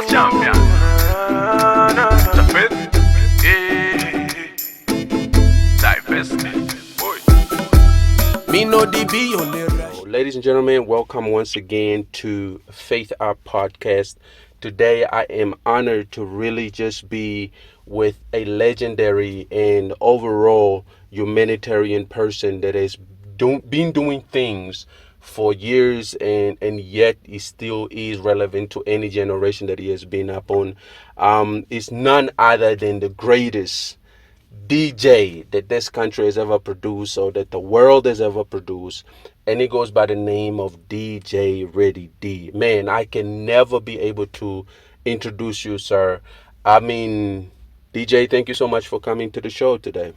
champion. DaFaith. Divest. Boy. Me no DB on the right. Ladies and gentlemen, welcome once again to FaithUp podcast. Today I am honored to really just be with a legendary and overall humanitarian person that has been doing things for years and yet he still is relevant to any generation that he has been up on. Is none other than the greatest DJ that this country has ever produced or that the world has ever produced, and it goes by the name of DJ Ready D. Man, I can never be able to introduce you, sir. I mean, DJ, thank you so much for coming to the show today.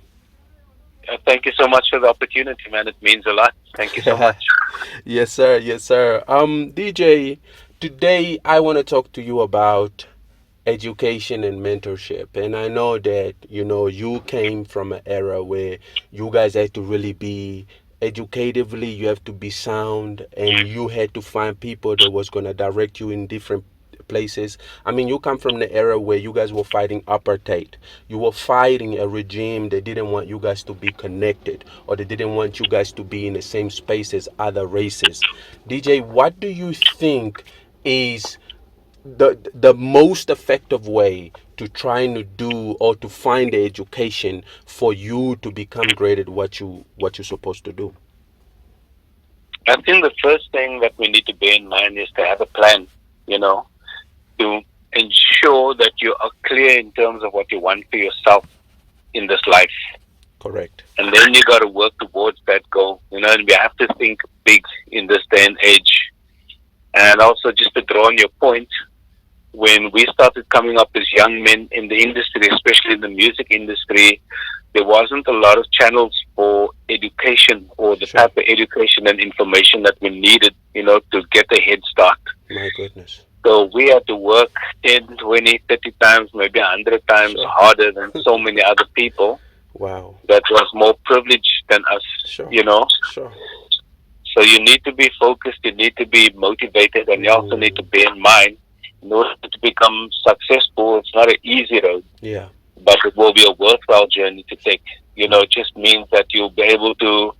Thank you so much for the opportunity, man. It means a lot. Thank you so much. Yes, sir. Yes, sir. DJ, today I want to talk to you about education and mentorship. And I know that, you came from an era where you guys had to really be educatively, you have to be sound, and you had to find people that was going to direct you in different places. I mean, you come from the era where you guys were fighting apartheid. You were fighting a regime that didn't want you guys to be connected, or they didn't want you guys to be in the same space as other races. DJ, what do you think is the most effective way to trying to do or to find the education for you to become great at what you're supposed to do? I think the first thing that we need to bear in mind is to have a plan, to ensure that you are clear in terms of what you want for yourself in this life. Correct. And then you got to work towards that goal, and we have to think big in this day and age. And also, just to draw on your point, when we started coming up as young men in the industry, especially in the music industry, there wasn't a lot of channels for education or the type of education and information that we needed, to get a head start. My goodness. So we had to work 10, 20, 30 times, maybe 100 times harder than so many other people. Wow. That was more privileged than us, Sure. Sure. So you need to be focused, you need to be motivated, and you also need to bear in mind, in order to become successful, it's not an easy road. Yeah. But it will be a worthwhile journey to take. It just means that you'll be able to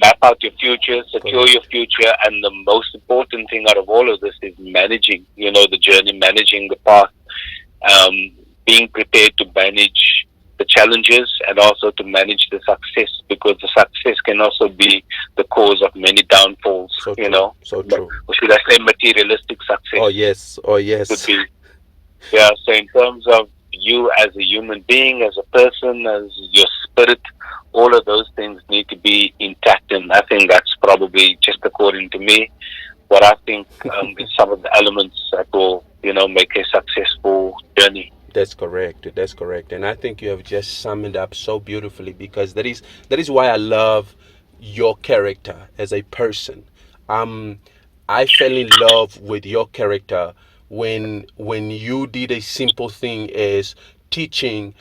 map out your future, secure your future, and the most important thing out of all of this is managing, the journey, managing the path, being prepared to manage the challenges and also to manage the success, because the success can also be the cause of many downfalls, So true. So true. Or should I say materialistic success? Oh, yes. Could be. Yeah, so in terms of you as a human being, as a person, as your spirit, all of those things need to be intact, and I think that's probably, just according to me, what I think is some of the elements that will, make a successful journey. That's correct. That's correct. And I think you have just summed it up so beautifully, because that is why I love your character as a person. I fell in love with your character when you did a simple thing as teaching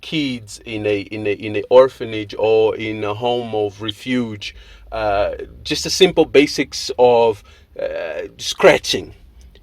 kids in a orphanage or in a home of refuge, just the simple basics of scratching.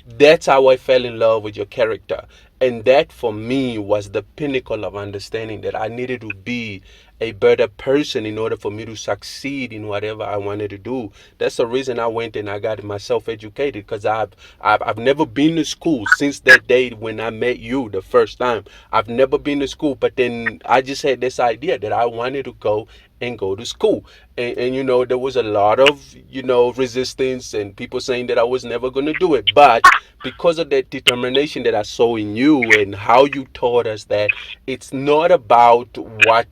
That's how I fell in love with your character. And that for me was the pinnacle of understanding that I needed to be a better person in order for me to succeed in whatever I wanted to do. That's the reason I went and I got myself educated, because I've never been to school since that day when I met you the first time. I've never been to school, but then I just had this idea that I wanted to go to school. And there was a lot of, resistance and people saying that I was never going to do it. But because of that determination that I saw in you and how you taught us that it's not about what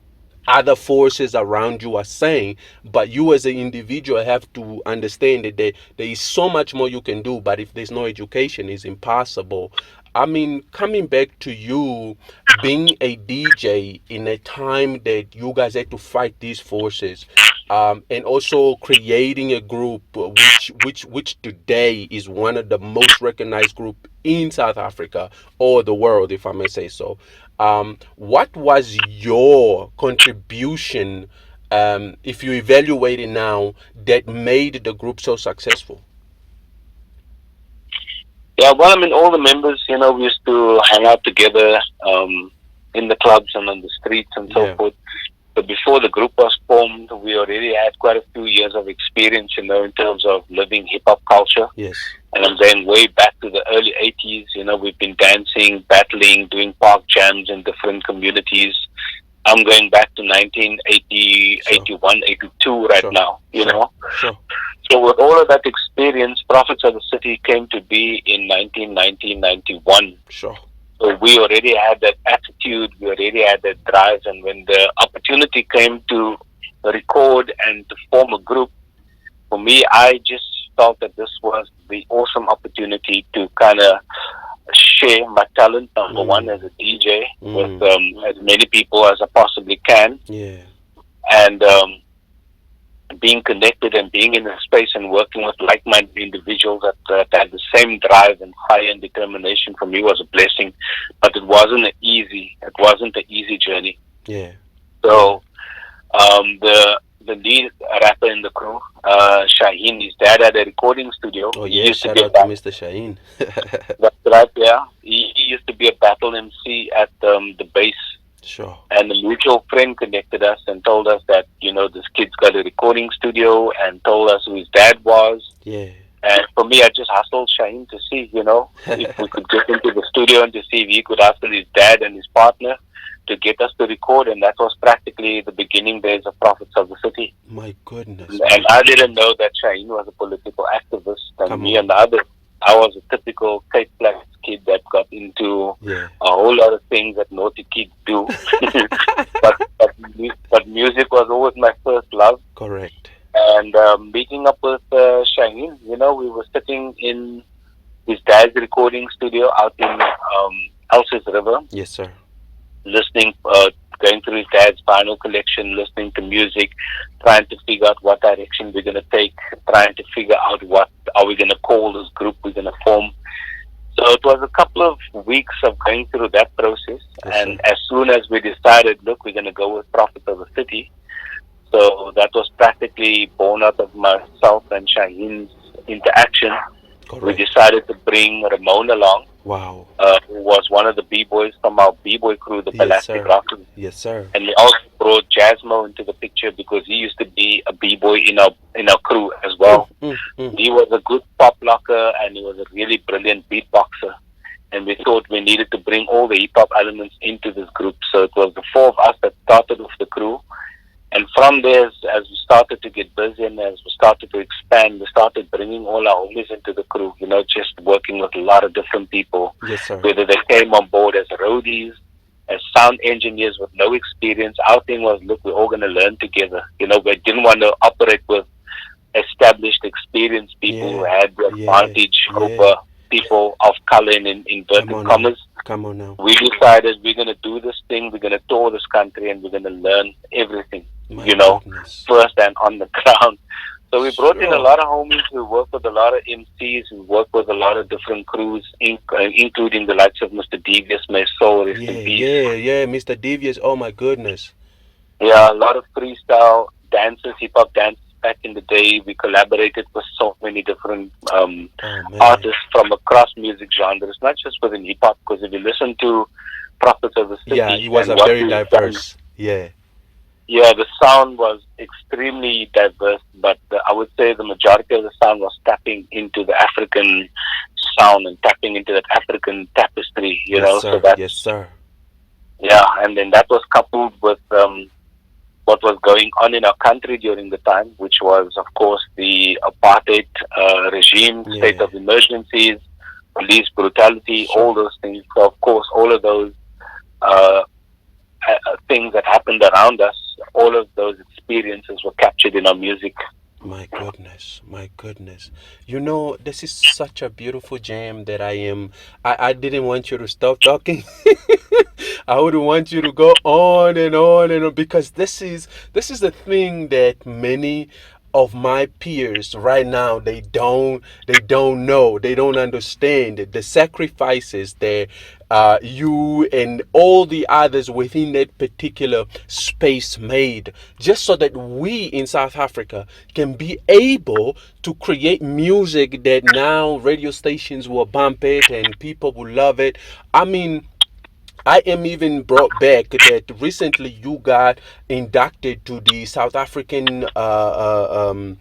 other forces around you are saying, but you as an individual have to understand that there is so much more you can do, but if there's no education, it's impossible. I mean, coming back to you being a DJ in a time that you guys had to fight these forces, and also creating a group which today is one of the most recognized group in South Africa or the world, if I may say so. What was your contribution, if you evaluate it now, that made the group so successful? Yeah, well, I mean, all the members, we used to hang out together in the clubs and on the streets and so Yeah. forth. But before the group was formed, we already had quite a few years of experience, in terms of living hip hop culture. Yes. And I'm going way back to the early 80s. We've been dancing, battling, doing park jams in different communities. I'm going back to 1980, Sure. 81, 82 right Sure. now, Sure. Sure. So with all of that experience, Prophets of the City came to be in 1990, 91. Sure. So we already had that attitude, we already had that drive, and when the opportunity came to record and to form a group, for me, I just felt that this was the awesome opportunity to kind of share my talent, number one, as a DJ, with as many people as I possibly can, Yeah. and being connected and being in a space and working with like-minded individuals that had the same drive and fire and determination, for me, was a blessing. But it wasn't an easy journey. Yeah. So the lead rapper in the crew, Shaheen, his dad had a recording studio. Oh He yeah, used to shout be a out to Mr. Shaheen. That's right, yeah. He used to be a battle MC at the base. Sure. And a mutual friend connected us and told us that, this kid's got a recording studio, and told us who his dad was. Yeah. And for me, I just hustled Shaheen to see, if we could get into the studio and to see if he could hustle his dad and his partner to get us to record. And that was practically the beginning days of Prophets of the City. My goodness. And I didn't know that Shaheen was a political activist. And Come me on. and the others, I was a typical Cape Flats kid that got into Yeah. a whole lot of things that naughty kids do. but music was always my first love. Correct. And meeting up with Shaheen, we were sitting in his dad's recording studio out in Elsa's River, Yes, sir. listening, going through his dad's vinyl collection, listening to music, trying to figure out what direction we're going to take, trying to figure out what are we going to call this group we're going to form. So it was a couple of weeks of going through that process. Yes, And sir. as soon as we decided, look, we're going to go with Prophet of the City. So that was practically born out of myself and Shaheen's interaction. We Correct. decided to bring Ramon along, Wow. who was one of the B-boys from our B-boy crew, the Yes, Plastic sir. Rockers. Yes, sir. And we also brought Jasmo into the picture because he used to be a B-boy in our crew as well. He was a good pop locker, and he was a really brilliant beatboxer. And we thought we needed to bring all the hip-hop elements into this group. So it was the four of us that started with the crew. And from there, as we started to get busy and as we started to expand, we started bringing all our homies into the crew, just working with a lot of different people. Yes, sir. Whether they came on board as roadies, as sound engineers with no experience. Our thing was, look, we're all going to learn together. We didn't want to operate with established, experienced people who had the advantage over people of color in inverted commas. Come on now. We decided we're going to do this thing, we're going to tour this country, and we're going to learn everything, My goodness. first and on the ground. So we brought in a lot of homies who work with a lot of MCs, who work with a lot of different crews, including the likes of Mr. Devious, my soul, rest in peace. Yeah, Mr. Devious. Oh my goodness. Yeah, a lot of freestyle dancers, hip-hop dancers. Back in the day, we collaborated with so many different artists from across music genres, not just within hip-hop, because if you listen to Prophets of the City... Yeah, he was a very diverse. Yeah, the sound was extremely diverse, but I would say the majority of the sound was tapping into the African sound and tapping into that African tapestry, yes, sir. So that's, yes, sir. Yeah, and then that was coupled with what was going on in our country during the time, which was, of course, the apartheid regime, state of emergencies, police brutality, all those things. So, of course, all of those things that happened around us, all of those experiences were captured in our music. My goodness, my goodness. This is such a beautiful jam that I didn't want you to stop talking. I would want you to go on and on and on, because this is the thing that many of my peers right now, they don't know, they don't understand the sacrifices that you and all the others within that particular space made, just so that we in South Africa can be able to create music that now radio stations will bump it and people will love it. I mean, I am even brought back that recently you got inducted to the South African Hall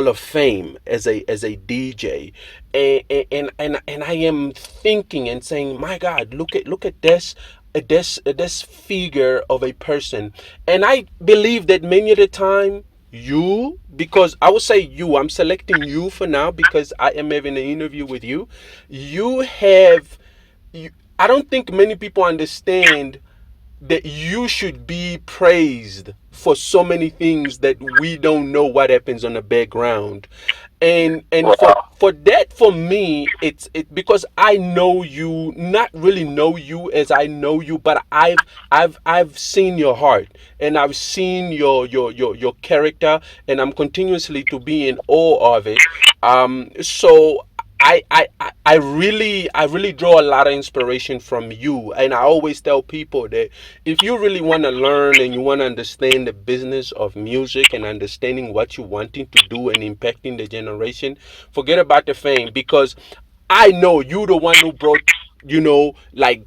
of Fame as a DJ, and I am thinking and saying, my God, look at this figure of a person, and I believe that many of the time you, because I would say you, I'm selecting you for now because I am having an interview with you. You have you, I don't think many people understand that you should be praised for so many things that we don't know what happens on the background. And Wow. for that, for me, it's because I know you, not really know you as I know you, but I've seen your heart, and I've seen your character, and I'm continuously to be in awe of it. So I really draw a lot of inspiration from you, and I always tell people that if you really want to learn and you want to understand the business of music and understanding what you're wanting to do and impacting the generation, forget about the fame, because I know you the one who brought, like,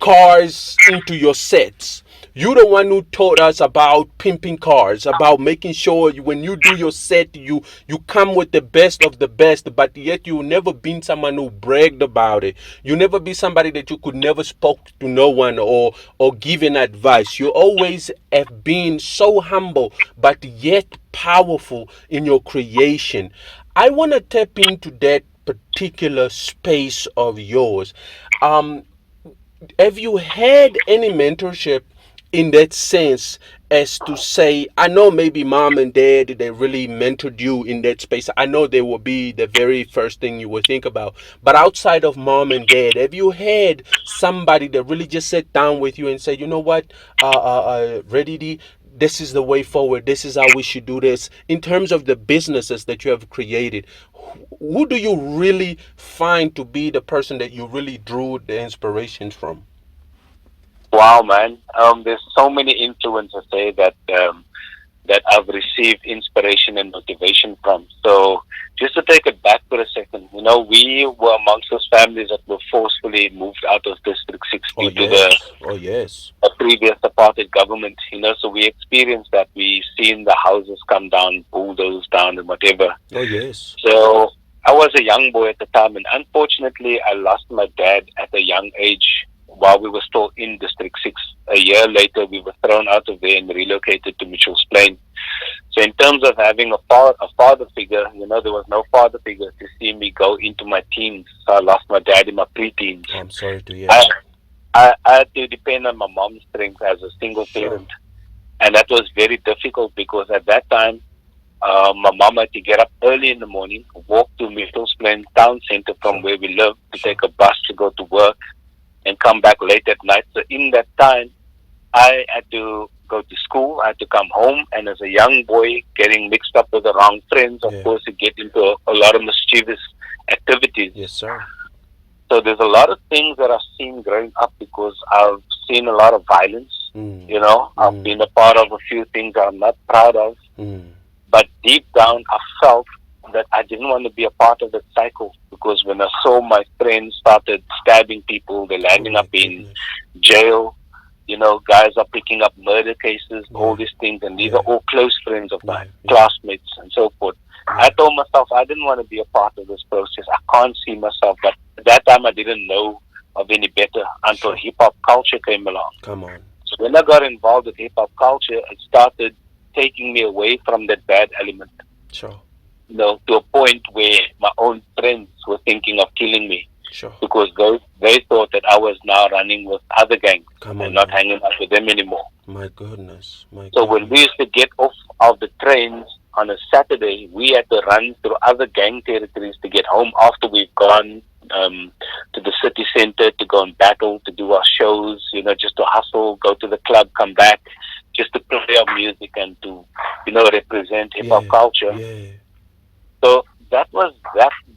cars into your sets. You the one who taught us about pimping cars, about making sure when you do your set, you come with the best of the best, but yet you never been someone who bragged about it. You never be somebody that you could never spoke to no one or given advice. You always have been so humble, but yet powerful in your creation. I want to tap into that particular space of yours. Um, have you had any mentorship in that sense, as to say, I know maybe mom and dad, they really mentored you in that space. I know they will be the very first thing you will think about. But outside of mom and dad, have you had somebody that really just sat down with you and said, you know what, Reddy, this is the way forward. This is how we should do this. In terms of the businesses that you have created, who do you really find to be the person that you really drew the inspiration from? Wow, man. There's so many influences there that I've received inspiration and motivation from. So just to take it back for a second, we were amongst those families that were forcefully moved out of District 6 Oh due to the yes. Oh yes. previous apartheid government, so we experienced that. We seen the houses come down, bulldozed down and whatever. Oh yes. So I was a young boy at the time, and unfortunately I lost my dad at a young age while we were still in District 6. A year later, we were thrown out of there and relocated to Mitchell's Plain. So in terms of having a father figure, there was no father figure to see me go into my teens. So I lost my dad in my preteens. I'm sorry to hear I, that. I had to depend on my mom's strength as a single Sure. parent. And that was very difficult because at that time, my mom had to get up early in the morning, walk to Mitchell's Plain town center from Sure. where we lived, to take a bus to go to work and come back late at night. So in that time, I had to go to school, I had to come home, and as a young boy, getting mixed up with the wrong friends, of Yeah. course, you get into a lot of mischievous activities. Yes, sir. So there's a lot of things that I've seen growing up because I've seen a lot of violence. Mm. I've been a part of a few things I'm not proud of, Mm. but deep down, I felt that I didn't want to be a part of that cycle because when I saw my friends started stabbing people, they're landing Oh, up my in goodness. jail. Guys are picking up murder cases, all Yeah. these things, and these Yeah. are all close friends of Yeah. mine, Yeah. classmates, and so forth. Yeah. I told myself I didn't want to be a part of this process. I can't see myself, but at that time I didn't know of any better until Sure. hip hop culture came along. Come on. So when I got involved with hip hop culture, it started taking me away from that bad element, Sure. to a point where my own friends were thinking of killing me Sure. because they thought that I was now running with other gangs Come and on. not Man. hanging out with them anymore. My goodness. My So when we goodness. used to get off of the trains on a Saturday, we had to run through other gang territories to get home after we've gone to the city center to go and battle, to do our shows, just to hustle, go to the club, come back, just to play our music and to, represent hip hop Yeah. culture. Yeah. So that was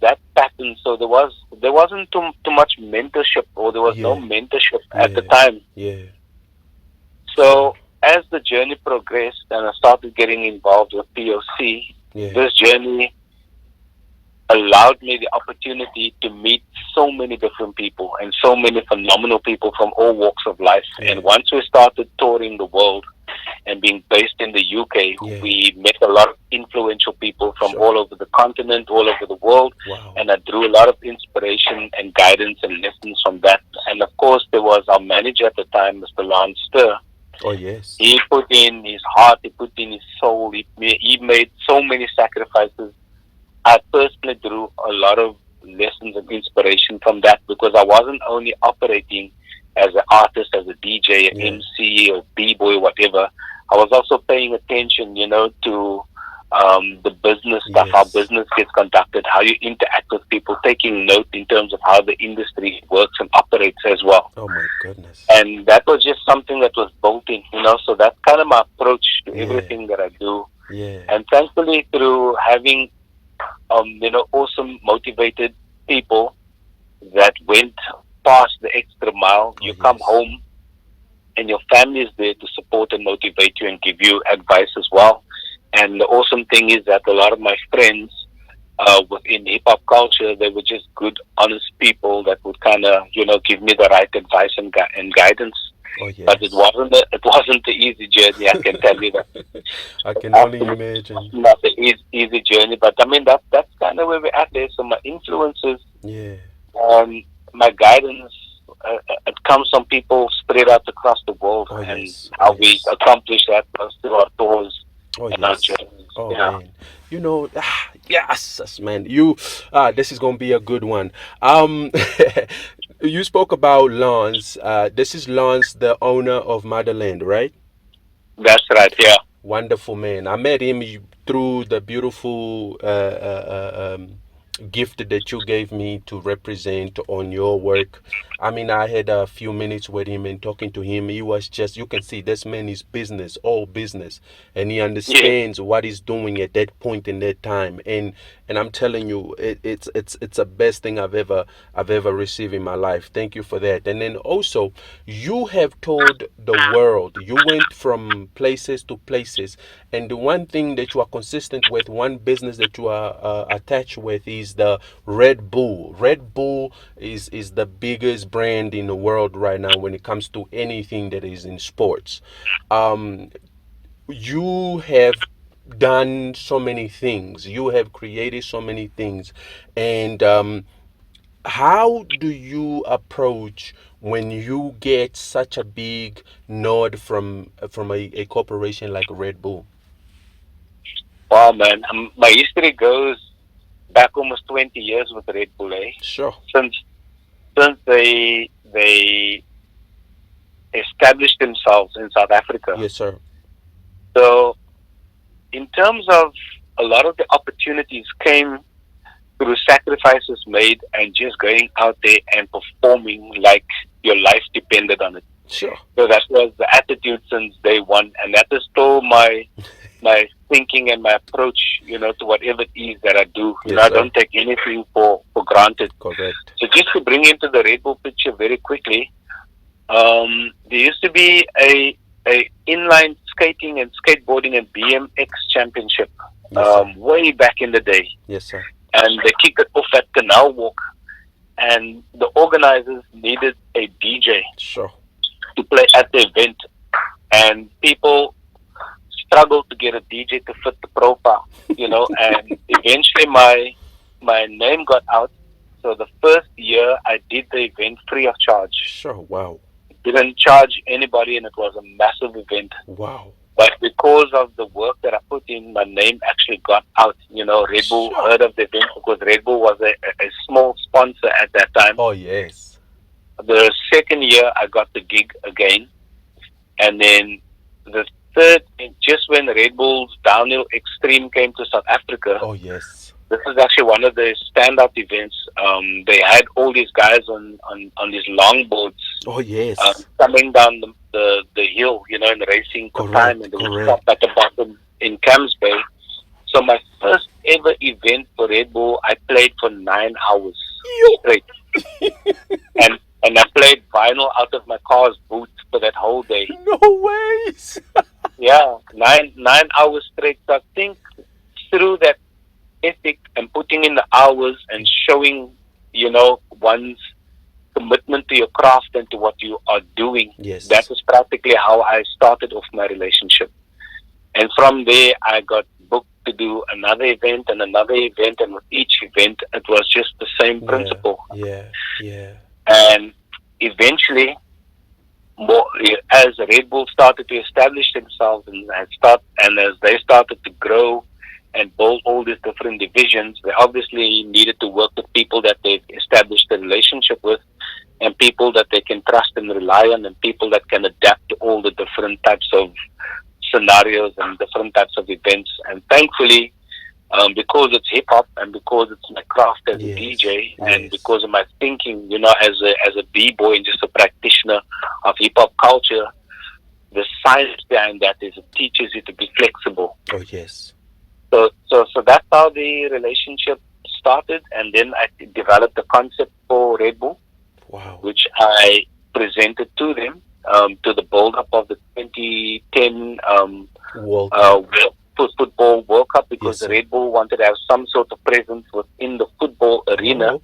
that pattern. So there wasn't too much mentorship, or there was no Yeah. mentorship at the Yeah. time. Yeah. Sure. So as the journey progressed and I started getting involved with POC, Yeah. this journey allowed me the opportunity to meet so many different people and so many phenomenal people from all walks of life. Yeah. And once we started touring the world and being based in the UK, Yeah. we met a lot of influential people from Sure. all over the continent, all over the world. Wow. And I drew a lot of inspiration and guidance and lessons from that. And of course, there was our manager at the time, Mr. Lance Stir. Oh yes. He put in his heart, he put in his soul, he made so many sacrifices. I personally drew a lot of lessons and inspiration from that, because I wasn't only operating as an artist, as a DJ, an Yeah. MC, or B-boy, whatever. I was also paying attention, to the business stuff, how Yes. business gets conducted, how you interact with people, taking note in terms of how the industry works and operates as well. Oh my goodness. And that was just something that was built in, so that's kind of my approach to Yeah. everything that I do. Yeah. And thankfully, through having awesome, motivated people that went past the extra mile, Oh, you come yes. home and your family is there to support and motivate you and give you advice as well. And the awesome thing is that a lot of my friends within hip hop culture, they were just good, honest people that would kind of, give me the right advice and guidance. Oh yes. But it wasn't the easy journey, I can tell you that. I can only imagine. Not the easy journey, but I mean that's kind of where we're at there. So my influences, Yeah. my guidance, it comes from people spread out across the world, Oh, and yes. how Oh, we yes. accomplish that was through our tours Oh and our yes. journeys. Oh Yeah. man. Yes, man. This is gonna be a good one. You spoke about Lance. This is Lance, the owner of Motherland, right? That's right. Yeah. Wonderful man. I met him through the beautiful gift that you gave me to represent on your work. I mean, I had a few minutes with him and talking to him. He was just, you can see this man is business, all business, and he understands what he's doing at that point in that time. And I'm telling you, it's the best thing I've ever received in my life. Thank you for that. And then also, you have told the world. You went from places to places, and the one thing that you are consistent with, one business that you are attached with, is the Red Bull. Red Bull is the biggest brand in the world right now when it comes to anything that is in sports. You have done so many things. You have created so many things, and how do you approach when you get such a big nod from a corporation like Red Bull? Wow, man. My history goes back almost 20 years with Red Bull, eh? Sure. Since they established themselves in South Africa. Yes, sir. So in terms of a lot of the opportunities came through sacrifices made and just going out there and performing like your life depended on it. Sure. So that was the attitude since day one, and that is still my thinking and my approach, to whatever it is that I do. Yes, I sir. don't take anything for granted. Correct. So just to bring into the Red Bull picture very quickly, there used to be a inline skating and skateboarding and BMX championship Yes, sir. way back in the day, Yes, sir. and they kicked it off at Canal Walk, and the organizers needed a DJ Sure. to play at the event, and people struggled to get a DJ to fit the profile, and eventually my name got out. So the first year I did the event free of charge. Sure. Wow. Didn't charge anybody, and it was a massive event. Wow. But because of the work that I put in, my name actually got out. Red Bull Sure. heard of the event because Red Bull was a small sponsor at that time. Oh yes. The second year, I got the gig again. And then the third, just when Red Bull's Downhill Extreme came to South Africa, Oh yes. this is actually one of the standout events. They had all these guys on these longboards Oh yes. coming down the hill, and racing for time, Correct. and they would stop Correct. at the bottom in Camps Bay. So my first ever event for Red Bull, I played for 9 hours straight, and I played vinyl out of my car's boot for that whole day. No ways. Yeah, nine hours straight. So I think through that ethic and putting in the hours and showing, one's commitment to your craft and to what you are doing. Yes. That was practically how I started off my relationship. And from there, I got booked to do another event and another event. And with each event, it was just the same principle. Yeah. Yeah. And eventually, as Red Bull started to establish themselves and as they started to grow and build all these different divisions, they obviously needed to work with people that they've established a relationship with, and people that they can trust and rely on, and people that can adapt to all the different types of scenarios and different types of events. And thankfully, because it's hip hop and because it's my craft as a DJ and because of my thinking, as a b-boy and just a practitioner of hip hop culture, the science behind that is it teaches you to be flexible. Oh yes. So that's how the relationship started, and then I developed the concept for Red Bull, Wow. which I presented to them to the build-up of the 2010 Football World Cup, because the Red Bull wanted to have some sort of presence within the football arena,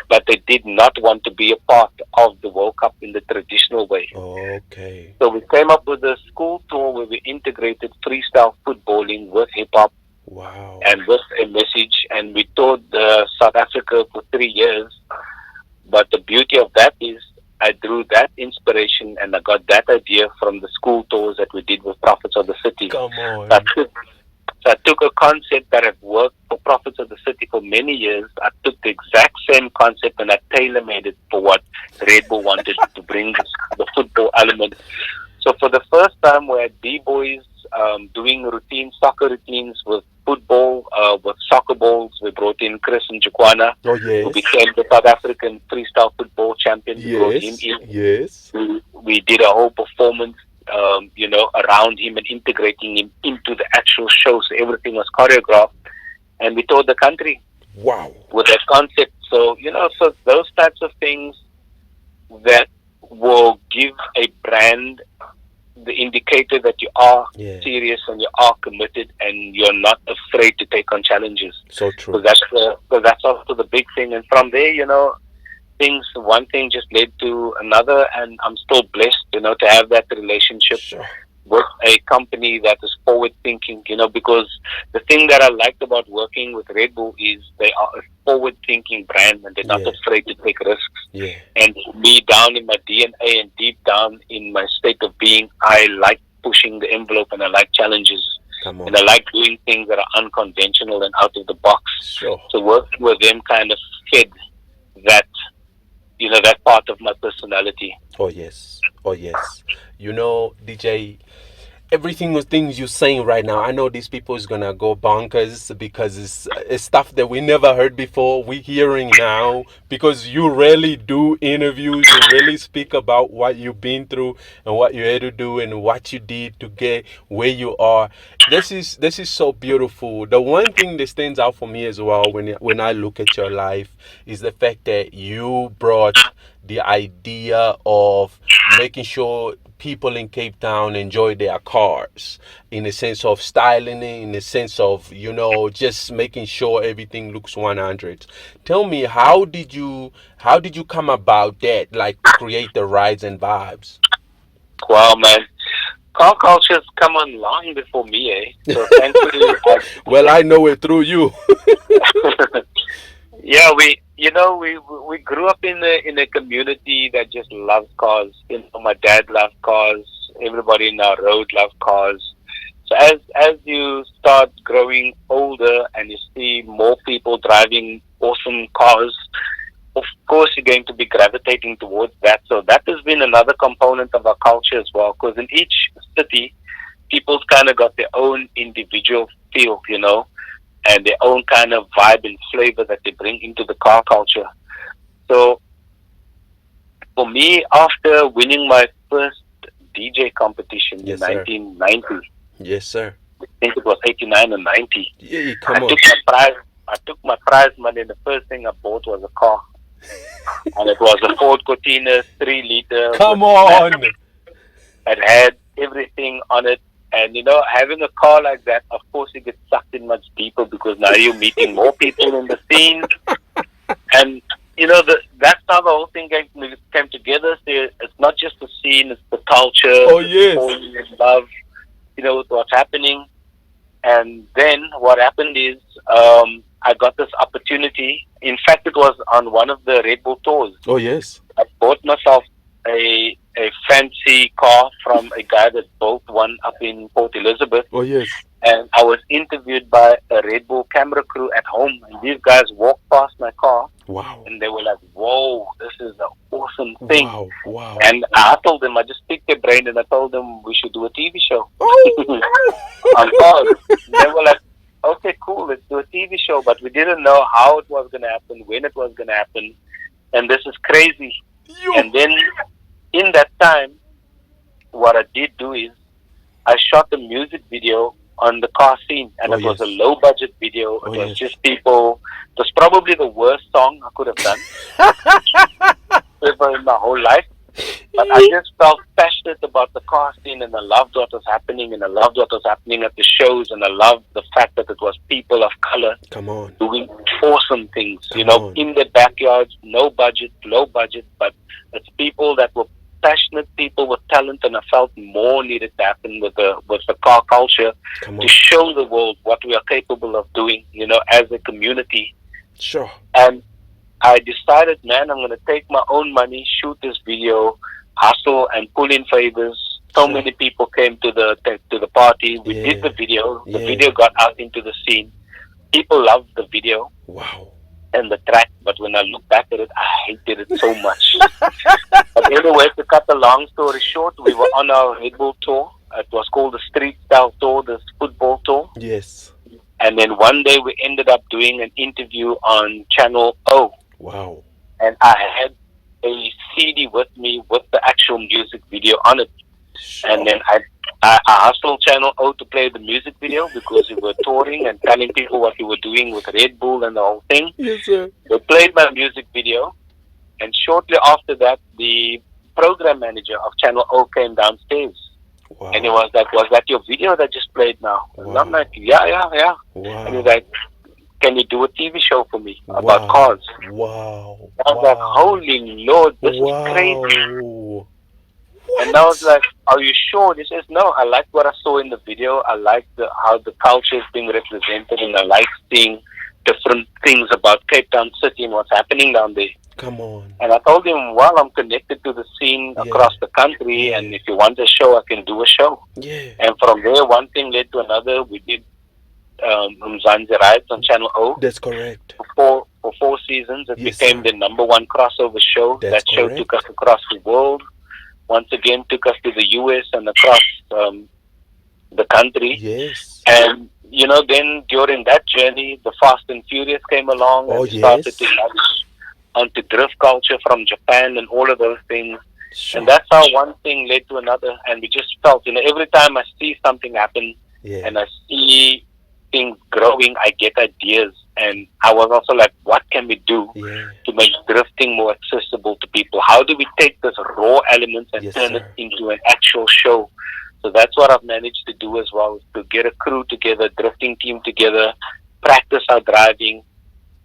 but they did not want to be a part of the World Cup in the traditional way. Okay. So we came up with a school tour where we integrated freestyle footballing with hip-hop. Wow. And with a message, and we toured South Africa for 3 years. But the beauty of that is I drew that inspiration and I got that idea from the school tours that we did with Prophets of the City. Come on. So I took a concept that had worked for Prophets of the City for many years. I took the exact same concept and I tailor-made it for what Red Bull wanted to bring the football element. So for the first time, we had B-boys doing soccer routines with football, with soccer balls. We brought in Chris and Jukwana, who became the South African freestyle football champion. We brought him in. Yes. We did a whole performance, around him and integrating him into the actual show. So everything was choreographed, and we toured the country. Wow. With that concept. So, so those types of things that will give a brand the indicator that you are serious and you are committed and you're not afraid to take on challenges. So true. Because that's also the big thing. And from there, one thing just led to another, and I'm still blessed, to have that relationship with a company that is forward thinking, because the thing that I liked about working with Red Bull is they are a forward thinking brand and they're not afraid to take risks. Yeah. And me, down in my DNA and deep down in my state of being, I like pushing the envelope and I like challenges. Come on. And I like doing things that are unconventional and out of the box. Sure. So working with them kind of fed that, that part of my personality. Oh yes. DJ, everything the things you're saying right now, I know these people is gonna go bonkers because it's stuff that we never heard before. We hearing now because you really do interviews, you really speak about what you've been through and what you had to do and what you did to get where you are. This is so beautiful. The one thing that stands out for me as well when I look at your life is the fact that you brought the idea of making sure people in Cape Town enjoy their cars in the sense of styling it, in the sense of, just making sure everything looks 100. Tell me, how did you come about that, like to create the rides and vibes? Wow, man. Car culture's come on long before me, eh? So thankfully... Well, I know it through you. Yeah, we grew up in a community that just loves cars. My dad loved cars. Everybody in our road loved cars. So as you start growing older and you see more people driving awesome cars, of course you're going to be gravitating towards that. So that has been another component of our culture as well, because in each city, people's kind of got their own individual feel, and their own kind of vibe and flavor that they bring into the car culture. So for me, after winning my first DJ competition Yes, in sir. 1990, Yes, sir. I think it was 89 or 90, Yeah, I come on. took my prize. I took my prize money, and the first thing I bought was a car, and it was a Ford Cortina 3-liter. Come on. It had everything on it. And, having a car like that, of course, you get sucked in much deeper because now you're meeting more people in the scene. And, that's how the whole thing came together. So it's not just the scene, it's the culture. Oh, it's yes. falling in love, with what's happening. And then what happened is I got this opportunity. In fact, it was on one of the Red Bull tours. Oh, yes. I bought myself a fancy car from a guy that built one up in Port Elizabeth. Oh, yes. And I was interviewed by a Red Bull camera crew at home. And these guys walked past my car. Wow. And they were like, whoa, this is an awesome thing. Wow. Wow. And I told them, I just picked their brain and I told them we should do a TV show. Oh. On cars. They were like, okay, cool, let's do a TV show. But we didn't know how it was going to happen, when it was going to happen. And this is crazy. Yo. And then in that time, what I did do is I shot a music video on the car scene, and it was a low budget video. It was just people. It was probably the worst song I could have done ever in my whole life. But I just felt passionate about the car scene, and I loved what was happening, and I loved what was happening at the shows, and I loved the fact that it was people of color doing awesome things, in their backyards, no budget, low budget, but it's people that were passionate people with talent, and I felt more needed to happen with the car culture to show the world what we are capable of doing, as a community. Sure. And I decided, man, I'm going to take my own money, shoot this video, hustle, and pull in favors. So many people came to the party. We did the video. The video got out into the scene. People loved the video. Wow. And the track, but when I look back at it, I hated it so much. But anyway, to cut the long story short, we were on our Red Bull tour. It was called the Street Style Tour, the football tour. Yes. And then one day we ended up doing an interview on Channel O. Wow. And I had a CD with me with the actual music video on it. Sure. And then I hustled Channel O to play the music video because we were touring and telling people what we were doing with Red Bull and the whole thing. Yes, sir. They played my music video, and shortly after that, the program manager of Channel O came downstairs. Wow. And he was like, was that your video that just played now? Wow. And I'm like, yeah. Wow. And he's like, can you do a TV show for me about cars? Wow. And I was like, holy Lord, this is crazy. What? And I was like, are you sure? He says, no, I like what I saw in the video. I like how the culture is being represented, and I like seeing different things about Cape Town City and what's happening down there. Come on. And I told him, well, I'm connected to the scene across the country, and if you want a show, I can do a show. Yeah. And from there, one thing led to another. We did Mzansi Rides on Channel O. That's correct. For 4 seasons. It became the #1 crossover show. That's that show correct. took us across the world. Once again, took us to the US and across the country. Yes. And, then during that journey, the Fast and Furious came along, and we started to launch onto drift culture from Japan and all of those things. Sure. And that's how one thing led to another. And we just felt, every time I see something happen and I see things growing, I get ideas. And I was also like, what can we do to make drifting more accessible to people? How do we take this raw elements and turn it into an actual show? So that's what I've managed to do as well, is to get a crew together, drifting team together, practice our driving.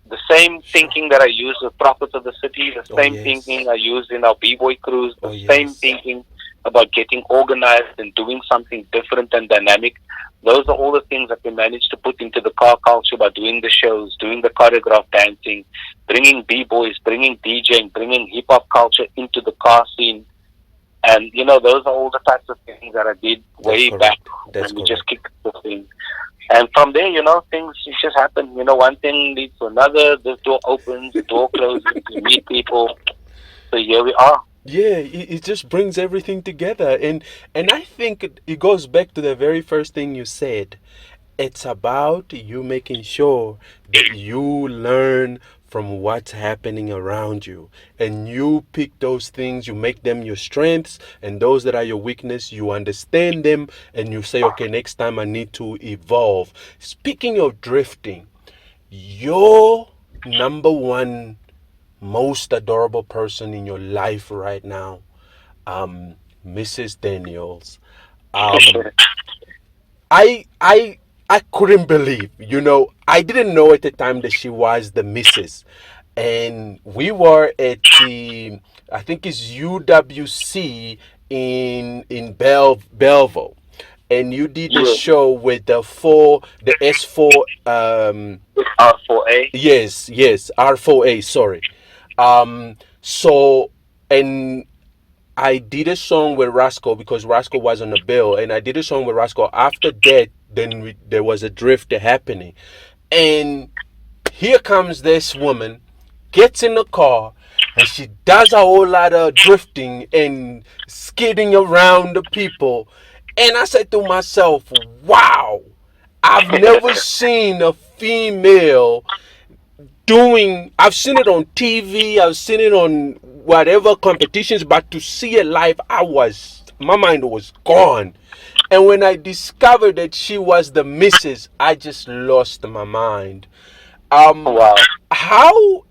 The same thinking that I use with Prophets of the City, the same thinking I use in our B-Boy crews, the same thinking about getting organized and doing something different and dynamic. Those are all the things that we managed to put into the car culture by doing the shows, doing the choreographed dancing, bringing B-boys, bringing DJing, bringing hip-hop culture into the car scene. And, those are all the types of things that I did way back when we just kicked the thing. And from there, things just happen. One thing leads to another. This door opens, the door closes, you meet people. So here we are. Yeah, it just brings everything together. And I think it goes back to the very first thing you said. It's about you making sure that you learn from what's happening around you, and you pick those things, you make them your strengths, and those that are your weakness, you understand them, and you say, okay, next time I need to evolve. Speaking of drifting, your number one most adorable person in your life right now, um, Mrs. Daniels. Um, I couldn't believe, I didn't know at the time that she was the missus. And we were at the, I think it's UWC in Belleville. And you did a Yes. show with the S4, R4A. yes, R4A, sorry. So, and I did a song with Rascal because Rascal was on the bill, and I did a song with Rascal. After that, then there was a drift happening, and here comes this woman, gets in the car, and she does a whole lot of drifting and skidding around the people, and I said to myself, "Wow, I've never seen a female doing. I've seen it on TV, I've seen it on whatever competitions, but to see it live, my mind was gone. And when I discovered that she was the missus, I just lost my mind. um Wow. how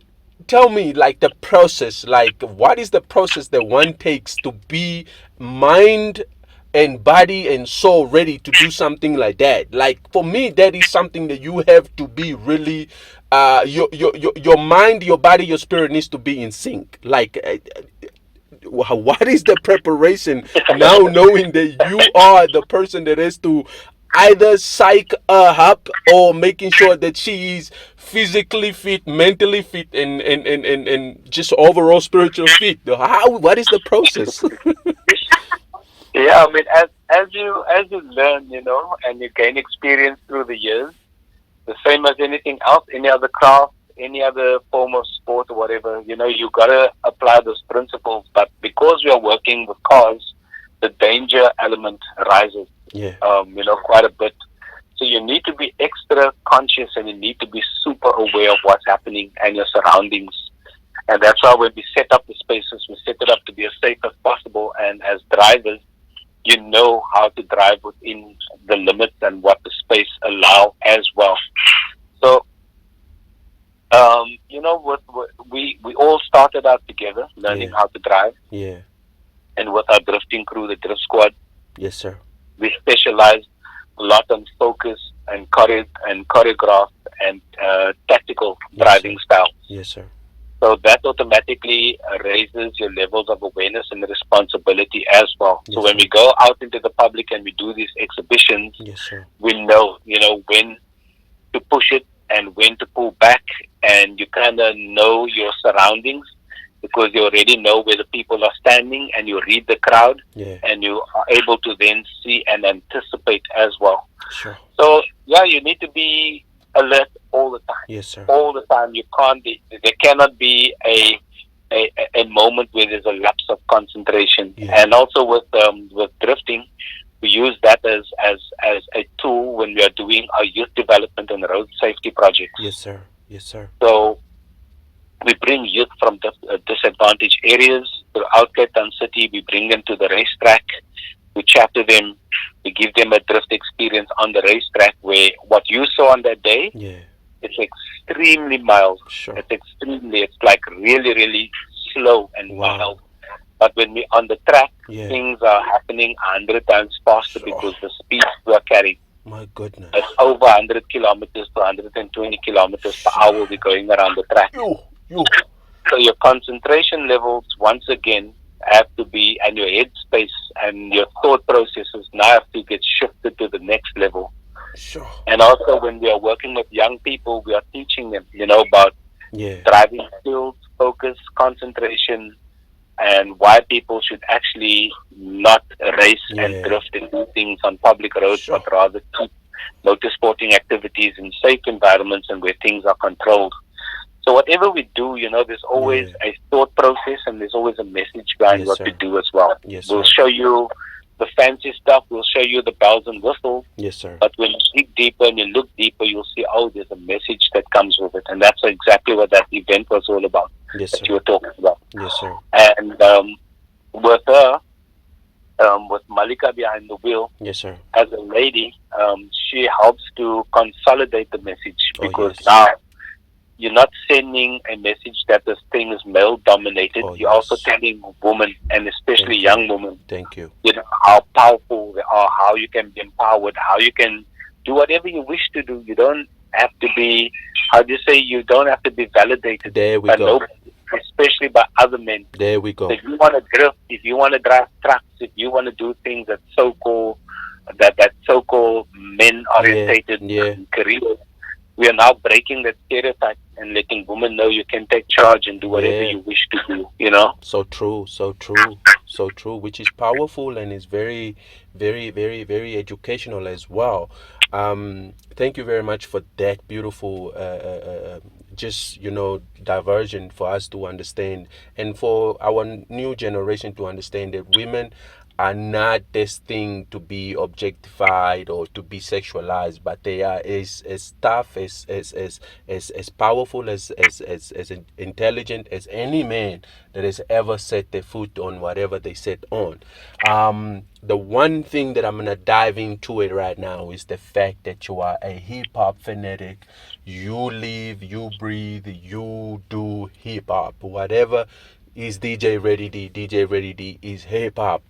Tell me, like, the process, like what is the process that one takes to be mind and body and soul ready to do something like that? Like, for me, that is something that you have to be really, your mind, your body, your spirit needs to be in sync. Like, what is the preparation now, knowing that you are the person that has to either psych her up, or making sure that she is physically fit, mentally fit, and just overall spiritual fit? What is the process? Yeah, I mean, as you learn, and you gain experience through the years, the same as anything else, any other craft, any other form of sport or whatever, you gotta apply those principles. But because we are working with cars, the danger element rises, Yeah. quite a bit. So you need to be extra conscious, and you need to be super aware of what's happening and your surroundings. And that's why when we set up the spaces, we set it up to be as safe as possible. And as drivers, you know how to drive within the limits and what the space allow as well. So, we all started out together, learning Yeah. how to drive, Yeah. and with our drifting crew, the drift squad, Yes, sir. we specialized a lot on focus and choreograph and tactical Yes, driving sir. styles. Yes, sir. So that automatically raises your levels of awareness and responsibility as well. So Yes, when sir. we go out into the public and we do these exhibitions, Yes, sir. we know, when to push it and when to pull back, and you kind of know your surroundings because you already know where the people are standing, and you read the crowd, Yeah. and you are able to then see and anticipate as well. Sure. So yeah, you need to be alert all the time. Yes, sir. All the time. You can't be. There cannot be a moment where there's a lapse of concentration. Yeah. And also with drifting, we use that as a tool when we are doing our youth development and road safety projects. Yes, sir. Yes, sir. So we bring youth from disadvantaged areas throughout Cape Town City. We bring them to the racetrack. We chat to them. We give them a drift experience on the racetrack, where what you saw on that day, Yeah. it's extremely mild. Sure. It's like really, really slow and Wow. mild. But when we're on the track, Yeah. things are happening 100 times faster Sure. because the speeds we are carrying. My goodness. It's over 100 kilometers to 120 kilometers per hour we're going around the track. You. So your concentration levels, once again, have to be, and your headspace and your thought processes now have to get shifted to the next level. Sure. And also when we are working with young people, we are teaching them, about Yeah. driving skills, focus, concentration, and why people should actually not race and Yeah. drift and do things on public roads, Sure. but rather keep motorsporting activities in safe environments and where things are controlled. So whatever we do, there's always Yeah. a thought process, and there's always a message behind Yes, what sir. we do as well. Yes, We'll sir. show you the fancy stuff will show you the bells and whistles, Yes, sir. but when you dig deeper and you look deeper, you'll see, oh, there's a message that comes with it. And that's exactly what that event was all about, Yes, that sir. you were talking about. Yes, sir. And with her, with Malika behind the wheel, Yes, sir. as a lady, she helps to consolidate the message, Oh, because yes. now you're not sending a message that this thing is male dominated. Oh, You're also yes. telling women, and especially Thank you. young women, Thank you. you know, how powerful they are, how you can be empowered, how you can do whatever you wish to do. You don't have to be, how do you say, you don't have to be validated There we by go. nobody, especially by other men. There we So go. if you want to drift, if you want to drive trucks, if you want to do things that so-called men orientated Yeah. careers, we are now breaking that stereotype and letting women know you can take charge and do whatever Yeah. you wish to do, you know? So true, so true, so true, which is powerful and is very, very, very, very educational as well. Thank you very much for that beautiful, just, diversion for us to understand, and for our new generation to understand that women are not this thing to be objectified or to be sexualized, but they are as tough, as powerful, as intelligent as any man that has ever set their foot on whatever they set on. The one thing that I'm gonna dive into it right now is the fact that you are a hip hop fanatic. You live, you breathe, you do hip hop. Whatever is DJ Ready D is hip hop.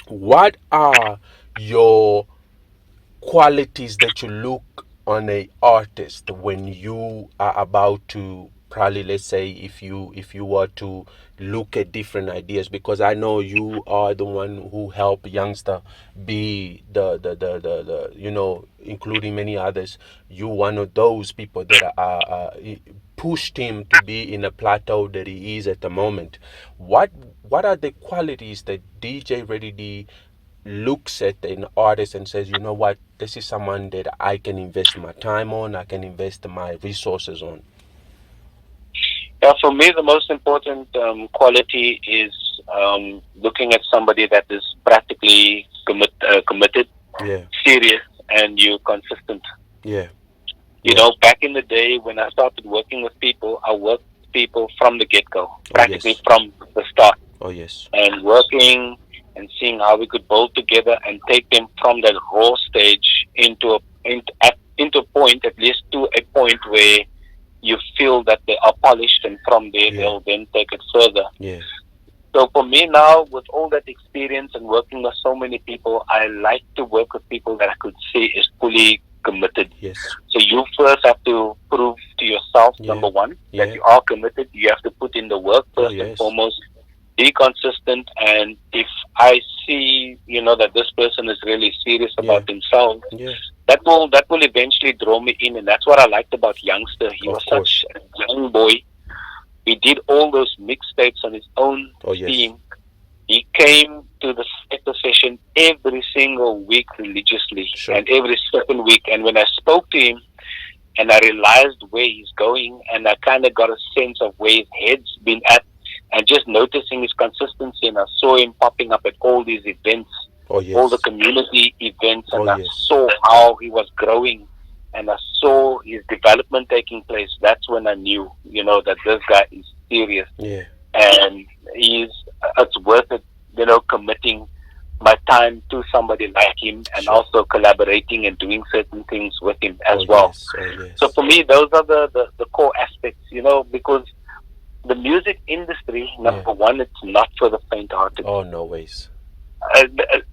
What are your qualities that you look on a artist when you are about to, probably, let's say, if you were to look at different ideas, because I know you are the one who help youngster be the including many others, you one of those people that are pushed him to be in a plateau that he is at the moment. What are the qualities that DJ Ready D looks at an artist and says, you know what, this is someone that I can invest my time on, I can invest my resources on? Yeah, for me, the most important quality is looking at somebody that is practically committed, Yeah, serious, and you're consistent. yeah, You know, back in the day when I started working with people, I worked with people from the get-go, practically yes. from the start, Oh yes. and working and seeing how we could build together and take them from that raw stage into a point, at least to a point where you feel that they are polished, and from there Yeah. they'll then take it further. Yeah. So for me now, with all that experience and working with so many people, I like to work with people that I could say is fully committed. Yes. So you first have to prove to yourself, Yeah. number one, Yeah. that you are committed. You have to put in the work Oh, first and yes. foremost. Be consistent, and if I see, that this person is really serious about himself, Yeah. that will eventually draw me in, and that's what I liked about Youngster. He Of was course. such a young boy. He did all those mixtapes on his own Oh, yes. steam. He came to the sector session every single week religiously, Sure. and every second week. And when I spoke to him, and I realized where he's going, and I kind of got a sense of where his head's been at, and just noticing his consistency, and I saw him popping up at all these events, Oh, yes. all the community events, and Oh, I yes. saw how he was growing, and I saw his development taking place. That's when I knew, that this guy is serious, Yeah. and it's worth it, committing my time to somebody like him, and Sure. also collaborating and doing certain things with him as Oh, well. yes. Oh, yes. So for me, those are the core aspects, because the music industry, number one, it's not for the faint-hearted. Oh, no ways.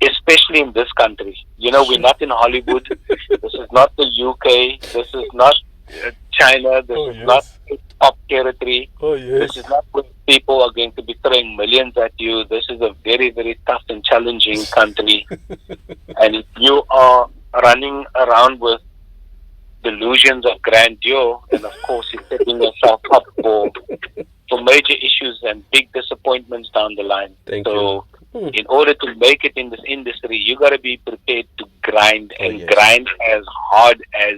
Especially in this country. We're not in Hollywood. This is not the UK. This is not China. This Oh, is yes. not top territory. Oh, This is not where people are going to be throwing millions at you. This is a very, very tough and challenging country. And if you are running around with delusions of grandeur, then of course you're setting yourself up for major issues and big disappointments down the line. Thank so you. in order to make it in this industry, you got to be prepared to grind, Oh, and yes. grind as hard as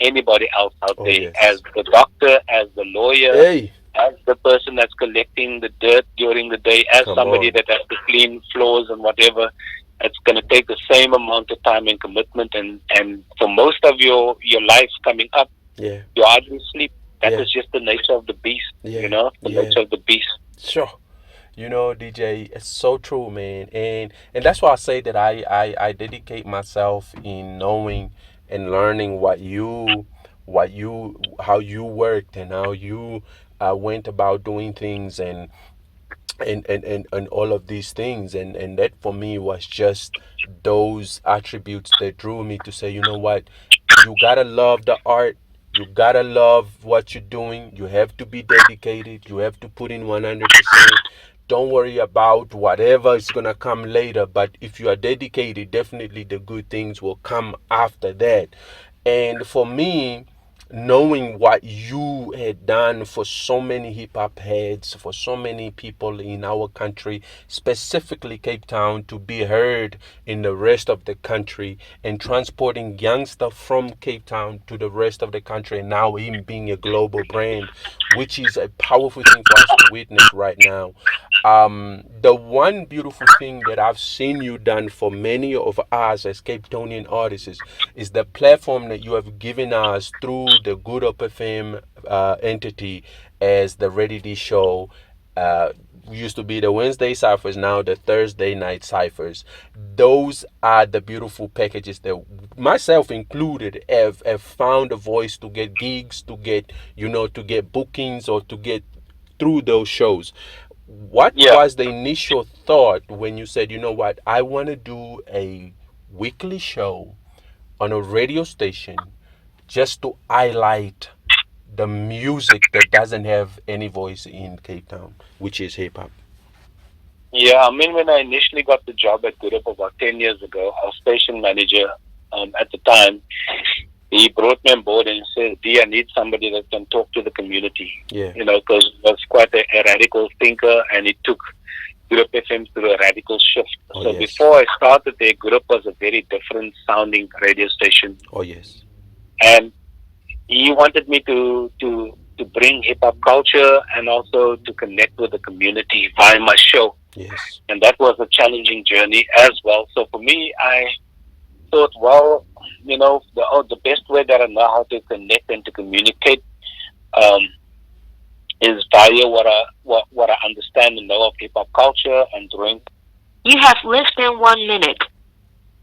anybody else out Oh, there, yes. as the doctor, as the lawyer, Hey. as the person that's collecting the dirt during the day, as Come somebody on. that has to clean floors and whatever. It's going to take the same amount of time and commitment, and for most of your life coming up, Yeah. you hardly sleep. That Yeah. is just the nature of the beast, Yeah. the Yeah. nature of the beast. Sure. You know, DJ, it's so true, man, and that's why I say that I dedicate myself in knowing and learning what you how you worked and how you went about doing things and all of these things, and that for me was just those attributes that drew me to say, you know what, you gotta love the art, you gotta love what you're doing, you have to be dedicated, you have to put in 100%. Don't worry about whatever is gonna come later, but if you are dedicated, definitely the good things will come after that. And for me, knowing what you had done for so many hip hop heads, for so many people in our country, specifically Cape Town, to be heard in the rest of the country, and transporting youngster from Cape Town to the rest of the country, and now him being a global brand, which is a powerful thing for us to witness right now. The one beautiful thing that I've seen you done for many of us as Cape Townian artists is the platform that you have given us through the Good Up FM entity as the Ready D Show. Used to be the Wednesday ciphers, now the Thursday night ciphers. Those are the beautiful packages that myself included have found a voice to get gigs, to get to get bookings, or to get through those shows. What Yeah, was the initial thought when you said, you know what, I want to do a weekly show on a radio station just to highlight the music that doesn't have any voice in Cape Town, which is hip hop? yeah. I mean, when I initially got the job at Good Up about 10 years ago, our station manager at the time, he brought me on board and said, "D, I need somebody that can talk to the community." Yeah. Because he was quite a radical thinker, and it took Good Up FM through a radical shift. Oh, So yes. before I started there, Good Up was a very different sounding radio station, Oh, yes. and he wanted me to bring hip hop culture and also to connect with the community via my show, Yes. and that was a challenging journey as well. So for me, I thought, well, the best way that I know how to connect and to communicate um, is via what I understand and know of hip hop culture and doing. You have less than 1 minute.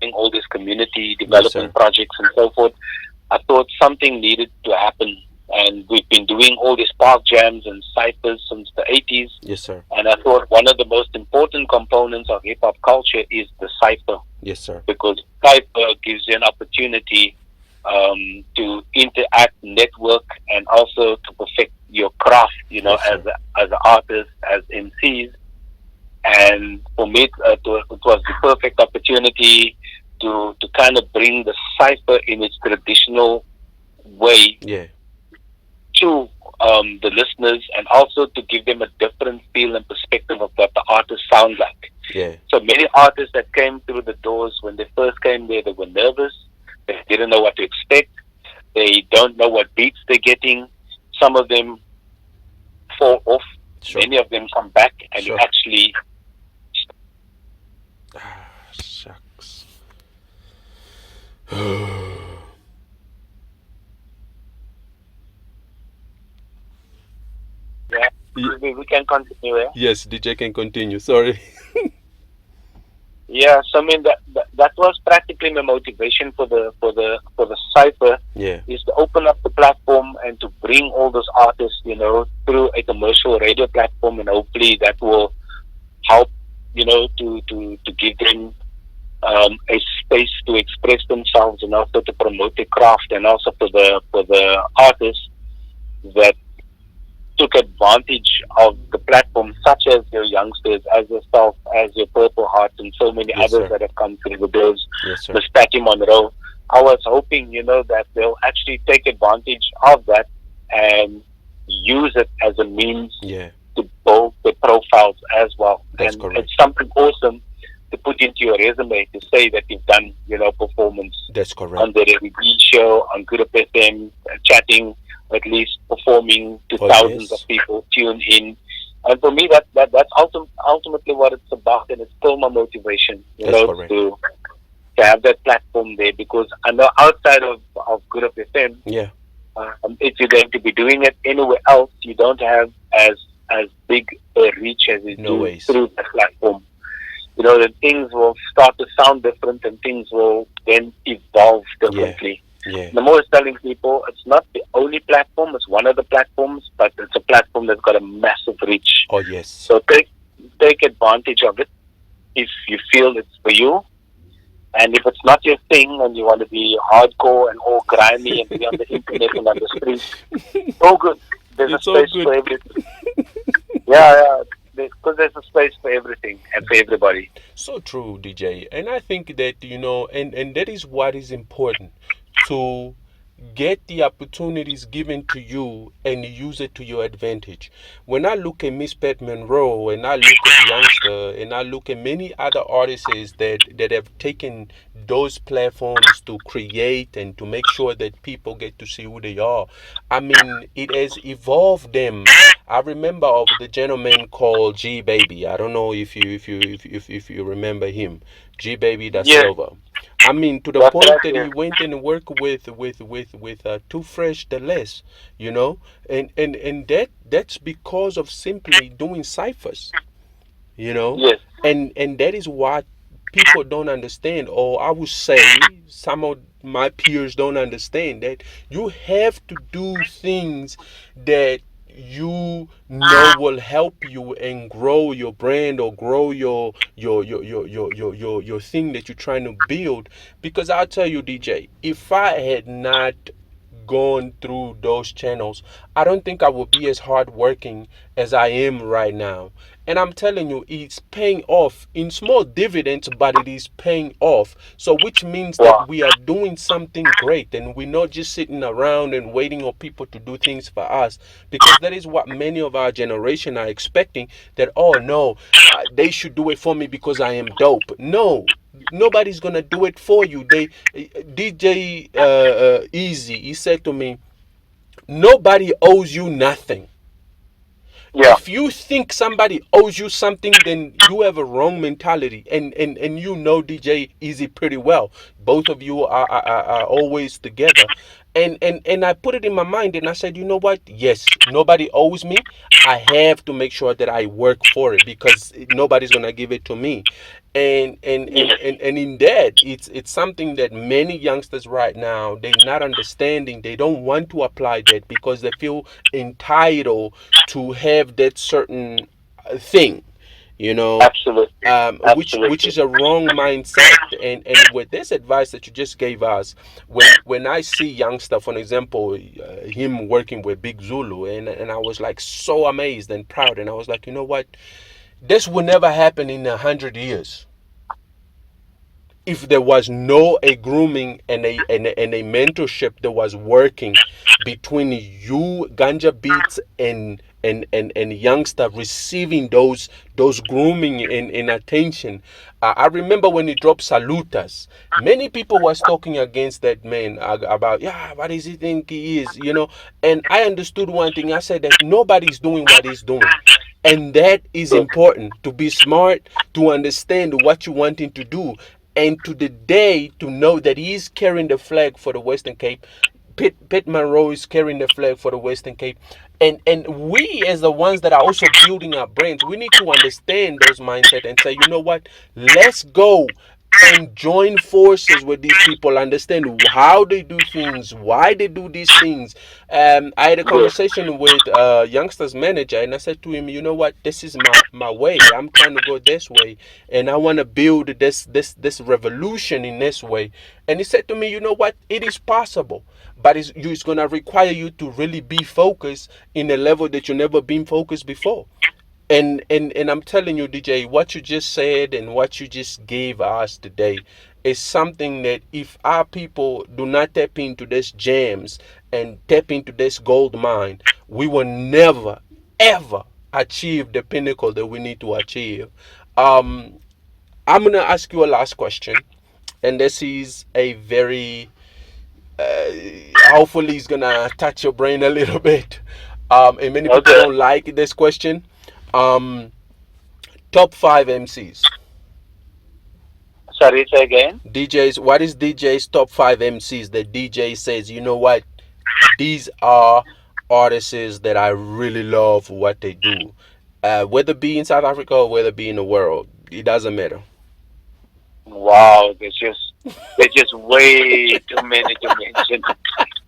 In all these community development projects and so forth, I thought something needed to happen. And we've been doing all these park jams and ciphers since the 80s. Yes, sir. And I thought one of the most important components of hip hop culture is the cipher. Yes, sir. Because cipher gives you an opportunity to interact, network, and also to perfect your craft, Yes, as an artist, as MCs. And for me, it was the perfect opportunity to kind of bring the cipher in its traditional way Yeah. to the listeners, and also to give them a different feel and perspective of what the artists sound like. Yeah. So many artists that came through the doors, when they first came there, they were nervous. They didn't know what to expect. They don't know what beats they're getting. Some of them fall off. Sure. Many of them come back, and Sure. you actually... Shucks. Yeah, we can continue. Yeah? Yes, DJ can continue. Sorry. Yeah, so I mean that was practically my motivation for the cipher, Yeah. is to open up the platform and to bring all those artists, through a commercial radio platform, and hopefully that will help, to give them a space to express themselves, and also to promote their craft, and also for the artists that took advantage of the platform, such as your youngsters, as yourself, as your Purple Heart, and so many Yes, others sir. that have come through the doors. Yes, sir. Miss Patty Monroe. I was hoping, that they'll actually take advantage of that and use it as a means Yeah. to build their profiles as well. That's And correct. it's something awesome to put into your resume, to say that you've done, performance That's correct. on the Ready show, on Good Up FM, chatting, at least performing to Oh, thousands yes. of people tune in. And for me, that's ultimately what it's about, and it's still my motivation. That's correct. To have that platform there, because I know outside of Good Up FM, Yeah. if you're going to be doing it anywhere else, you don't have as big a reach as you No do ways. through that platform. Then things will start to sound different, and things will then evolve Yeah. differently. Yeah. And I'm always telling people it's not the only platform; it's one of the platforms, but it's a platform that's got a massive reach. Oh yes. So take advantage of it if you feel it's for you. And if it's not your thing and you want to be hardcore and all grimy and be on the internet and on the streets, all good. There's a It's all space for good. everything. Yeah. Because there's a space for everything and for everybody. So true, DJ. And I think that, and that is what is important, to get the opportunities given to you and use it to your advantage. When I look at Miss Pat Monroe, and I look at Youngster, and I look at many other artists that have taken those platforms to create and to make sure that people get to see who they are, I mean, it has evolved them. I remember of the gentleman called G Baby. I don't know if you remember him, G Baby da Yeah, Silva. I mean, to the that's right. point that Yeah. he went and worked with Too Fresh the Less, and that's because of simply doing ciphers, you know, Yes. and that is what people don't understand, or I would say some of my peers don't understand, that you have to do things that will help you and grow your brand, or grow your thing that you're trying to build. Because I'll tell you, DJ, if I had not gone through those channels, I don't think I would be as hardworking as I am right now. And I'm telling you, it's paying off in small dividends, but it is paying off. So, which means that Wow. we are doing something great, and we're not just sitting around and waiting on people to do things for us. Because that is what many of our generation are expecting, that, oh no, they should do it for me because I am dope. No, nobody's gonna do it for you. DJ Easy, he said to me, nobody owes you nothing. Yeah. If you think somebody owes you something, then you have a wrong mentality. And DJ Easy pretty well. Both of you are always together. And I put it in my mind, and I said, you know what? Yes, nobody owes me. I have to make sure that I work for it, because nobody's gonna give it to me. And in that, it's something that many youngsters right now, they're not understanding. They don't want to apply that because they feel entitled to have that certain thing, you know Absolutely. which Absolutely. is a wrong mindset. And with this advice that you just gave us, when I see youngster, for example, him working with Big Zulu, and I was like so amazed and proud, and I was like, you know what, this will never happen in 100 years if there was no a grooming and a mentorship that was working between you, ganja beats, and youngster receiving those grooming and attention. I remember when he dropped Salutas, many people was talking against that man, about, yeah, what does he think he is, and I understood one thing. I said that nobody's doing what he's doing, and that is True. important, to be smart, to understand what you wanting to do, and to the day to know that he's carrying the flag for the Western Cape. Pitt Monroe is carrying the flag for the Western Cape. And we, as the ones that are also building our brands, we need to understand those mindset and say, you know what, let's go and join forces with these people, understand how they do things, why they do these things. I had a Yes. conversation with youngsters manager, and I said to him, you know what, this is my way. I'm trying to go this way, and I want to build this revolution in this way. And he said to me, you know what, it is possible, but it's going to require you to really be focused in a level that you never been focused before. And I'm telling you, DJ, what you just said and what you just gave us today is something that if our people do not tap into this gems and tap into this gold mine, we will never ever achieve the pinnacle that we need to achieve. Um, I'm gonna ask you a last question, and this is a very hopefully it's gonna touch your brain a little bit. And many people Okay. don't like this question. Um, top 5 MCs. Sorry, say again. DJs. What is DJ's top 5 MCs that DJ says, you know what? These are artists that I really love what they do. Whether be in South Africa or whether be in the world, it doesn't matter. Wow, there's just way too many to mention.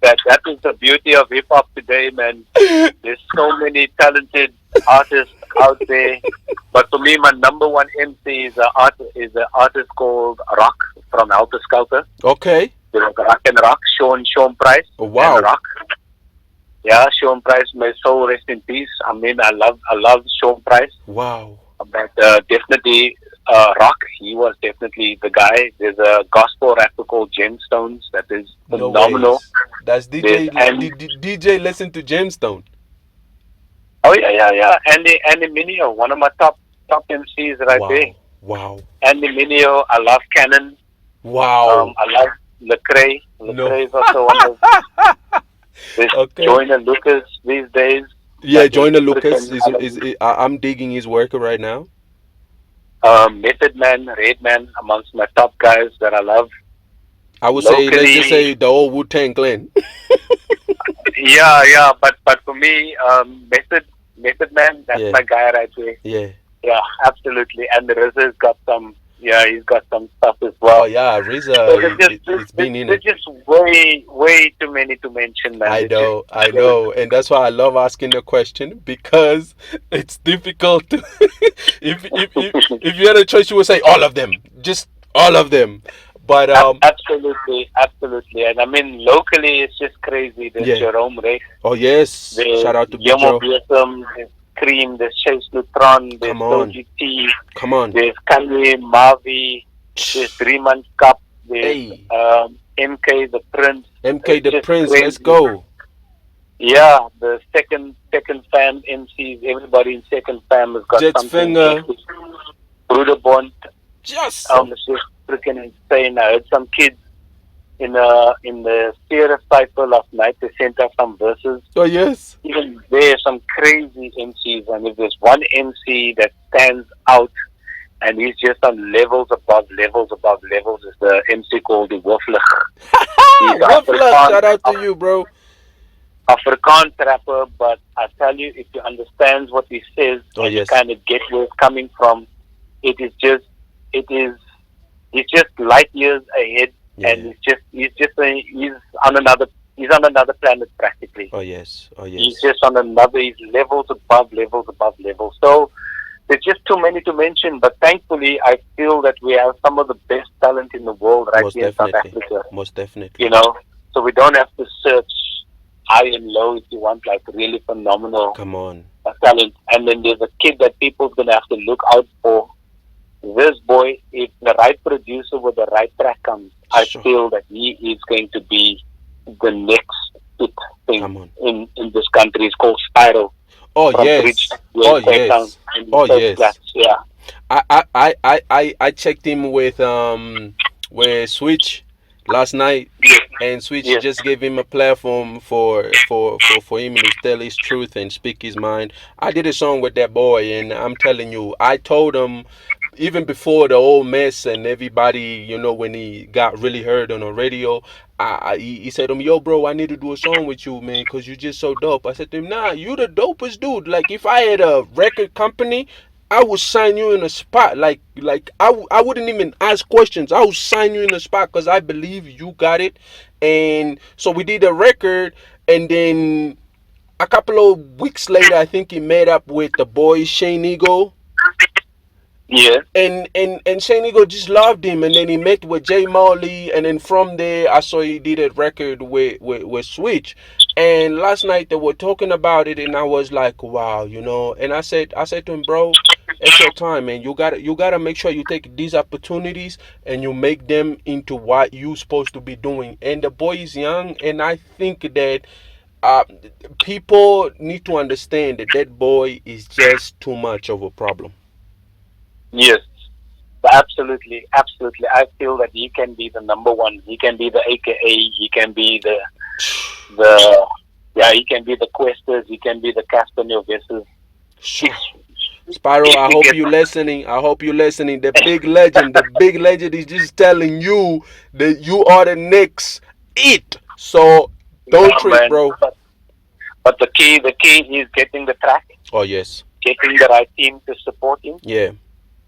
That is the beauty of hip hop today, man. There's so many talented artists out there. But for me, my number one MC is an artist called Rock from Helter Skelter. Okay. Rock and Rock, Sean Price. Oh, wow. And Rock. Yeah, Sean Price, may soul rest in peace. I mean, I love Sean Price. Wow. But definitely Rock, he was definitely the guy. There's a gospel rapper called Gemstones that is phenomenal. No. That's DJ. DJ listen to Gemstone. Oh yeah. Andy Mineo, one of my top MCs right there. Wow. Andy Mineo, I love Cannon. Wow. I love Lecrae. Lecrae is also one of okay. Joyner Lucas these days. Yeah, Joyner Lucas is I'm digging his work right now. Method Man, Redman, amongst my top guys that I love. I would say, let's just say the old Wu-Tang Clan. yeah, but for me, Method Man, that's my guy right there. Yeah, absolutely. And the RZA's got some. Yeah, he's got some stuff as well. Oh yeah, RZA, it's been in it. There's just way too many to mention, man. I know, and that's why I love asking the question, because it's difficult to. if you had a choice, you would say all of them, just all of them. But absolutely, and I mean locally, it's just crazy. There's Jerome Rex. Oh yes, shout out to Yomo Biesom. There's Cream. There's Chase Neutron. There's Soji T. Come on. There's Kanye Mavi. There's 3 Months Cup. There's MK the Prince. MK the Prince. Crazy. Let's go. Yeah, the second fam MCs. Everybody in second fam has got Jet's something. Finger. Bruderbond. Just. It's just freaking insane. I heard some kids in the theater cycle last night. They sent us some verses. Oh yes. Even there, some crazy MCs, and if there's one MC that stands out, and he's just on levels above levels, is the MC called the Wolflig. Shout out to you, bro. Afrikaans rapper, but I tell you, if you understand what he says you kind of get where it's coming from, he's just light years ahead, and he's on another planet practically. Oh yes. He's just on he's levels above levels. So there's just too many to mention, but thankfully I feel that we have some of the best talent in the world here in South Africa. Most definitely. So we don't have to search high and low if you want like really phenomenal talent. And then there's a kid that people's gonna have to look out for. This boy, if the right producer with the right track comes, I feel that he is going to be the next big thing in this country. It's called Spiral. Oh yes. Yeah. I checked him with Switch last night, and Switch just gave him a platform for him to tell his truth and speak his mind. I did a song with that boy, and I'm telling you, I told him even before the whole mess and everybody, when he got really heard on the radio, he said to me, yo bro, I need to do a song with you, man, because you're just so dope. I said to him, nah, you the dopest dude. Like, if I had a record company, I would sign you in a spot. Like I wouldn't even ask questions. I would sign you in a spot because I believe you got it. And so we did a record, and then a couple of weeks later, I think he met up with the boy Shane Eagle. Yeah. And Shane Eagle just loved him, and then he met with Jay Marley, and then from there I saw he did a record with Switch. And last night they were talking about it, and I was like, wow, And I said to him, bro, it's your time, man. You gotta make sure you take these opportunities and you make them into what you supposed to be doing. And the boy is young, and I think that people need to understand that boy is just too much of a problem. Yes, absolutely. I feel that he can be the number one. He can be the AKA. He can be he can be the Questers. He can be the Casper Nyovesses. Spyro, I If you hope get, you listening. I hope you listening. The big legend is just telling you that you are the next it. So don't yeah, trip, man. bro. But the key is getting the track, Oh yes. getting the right team to support him, Yeah.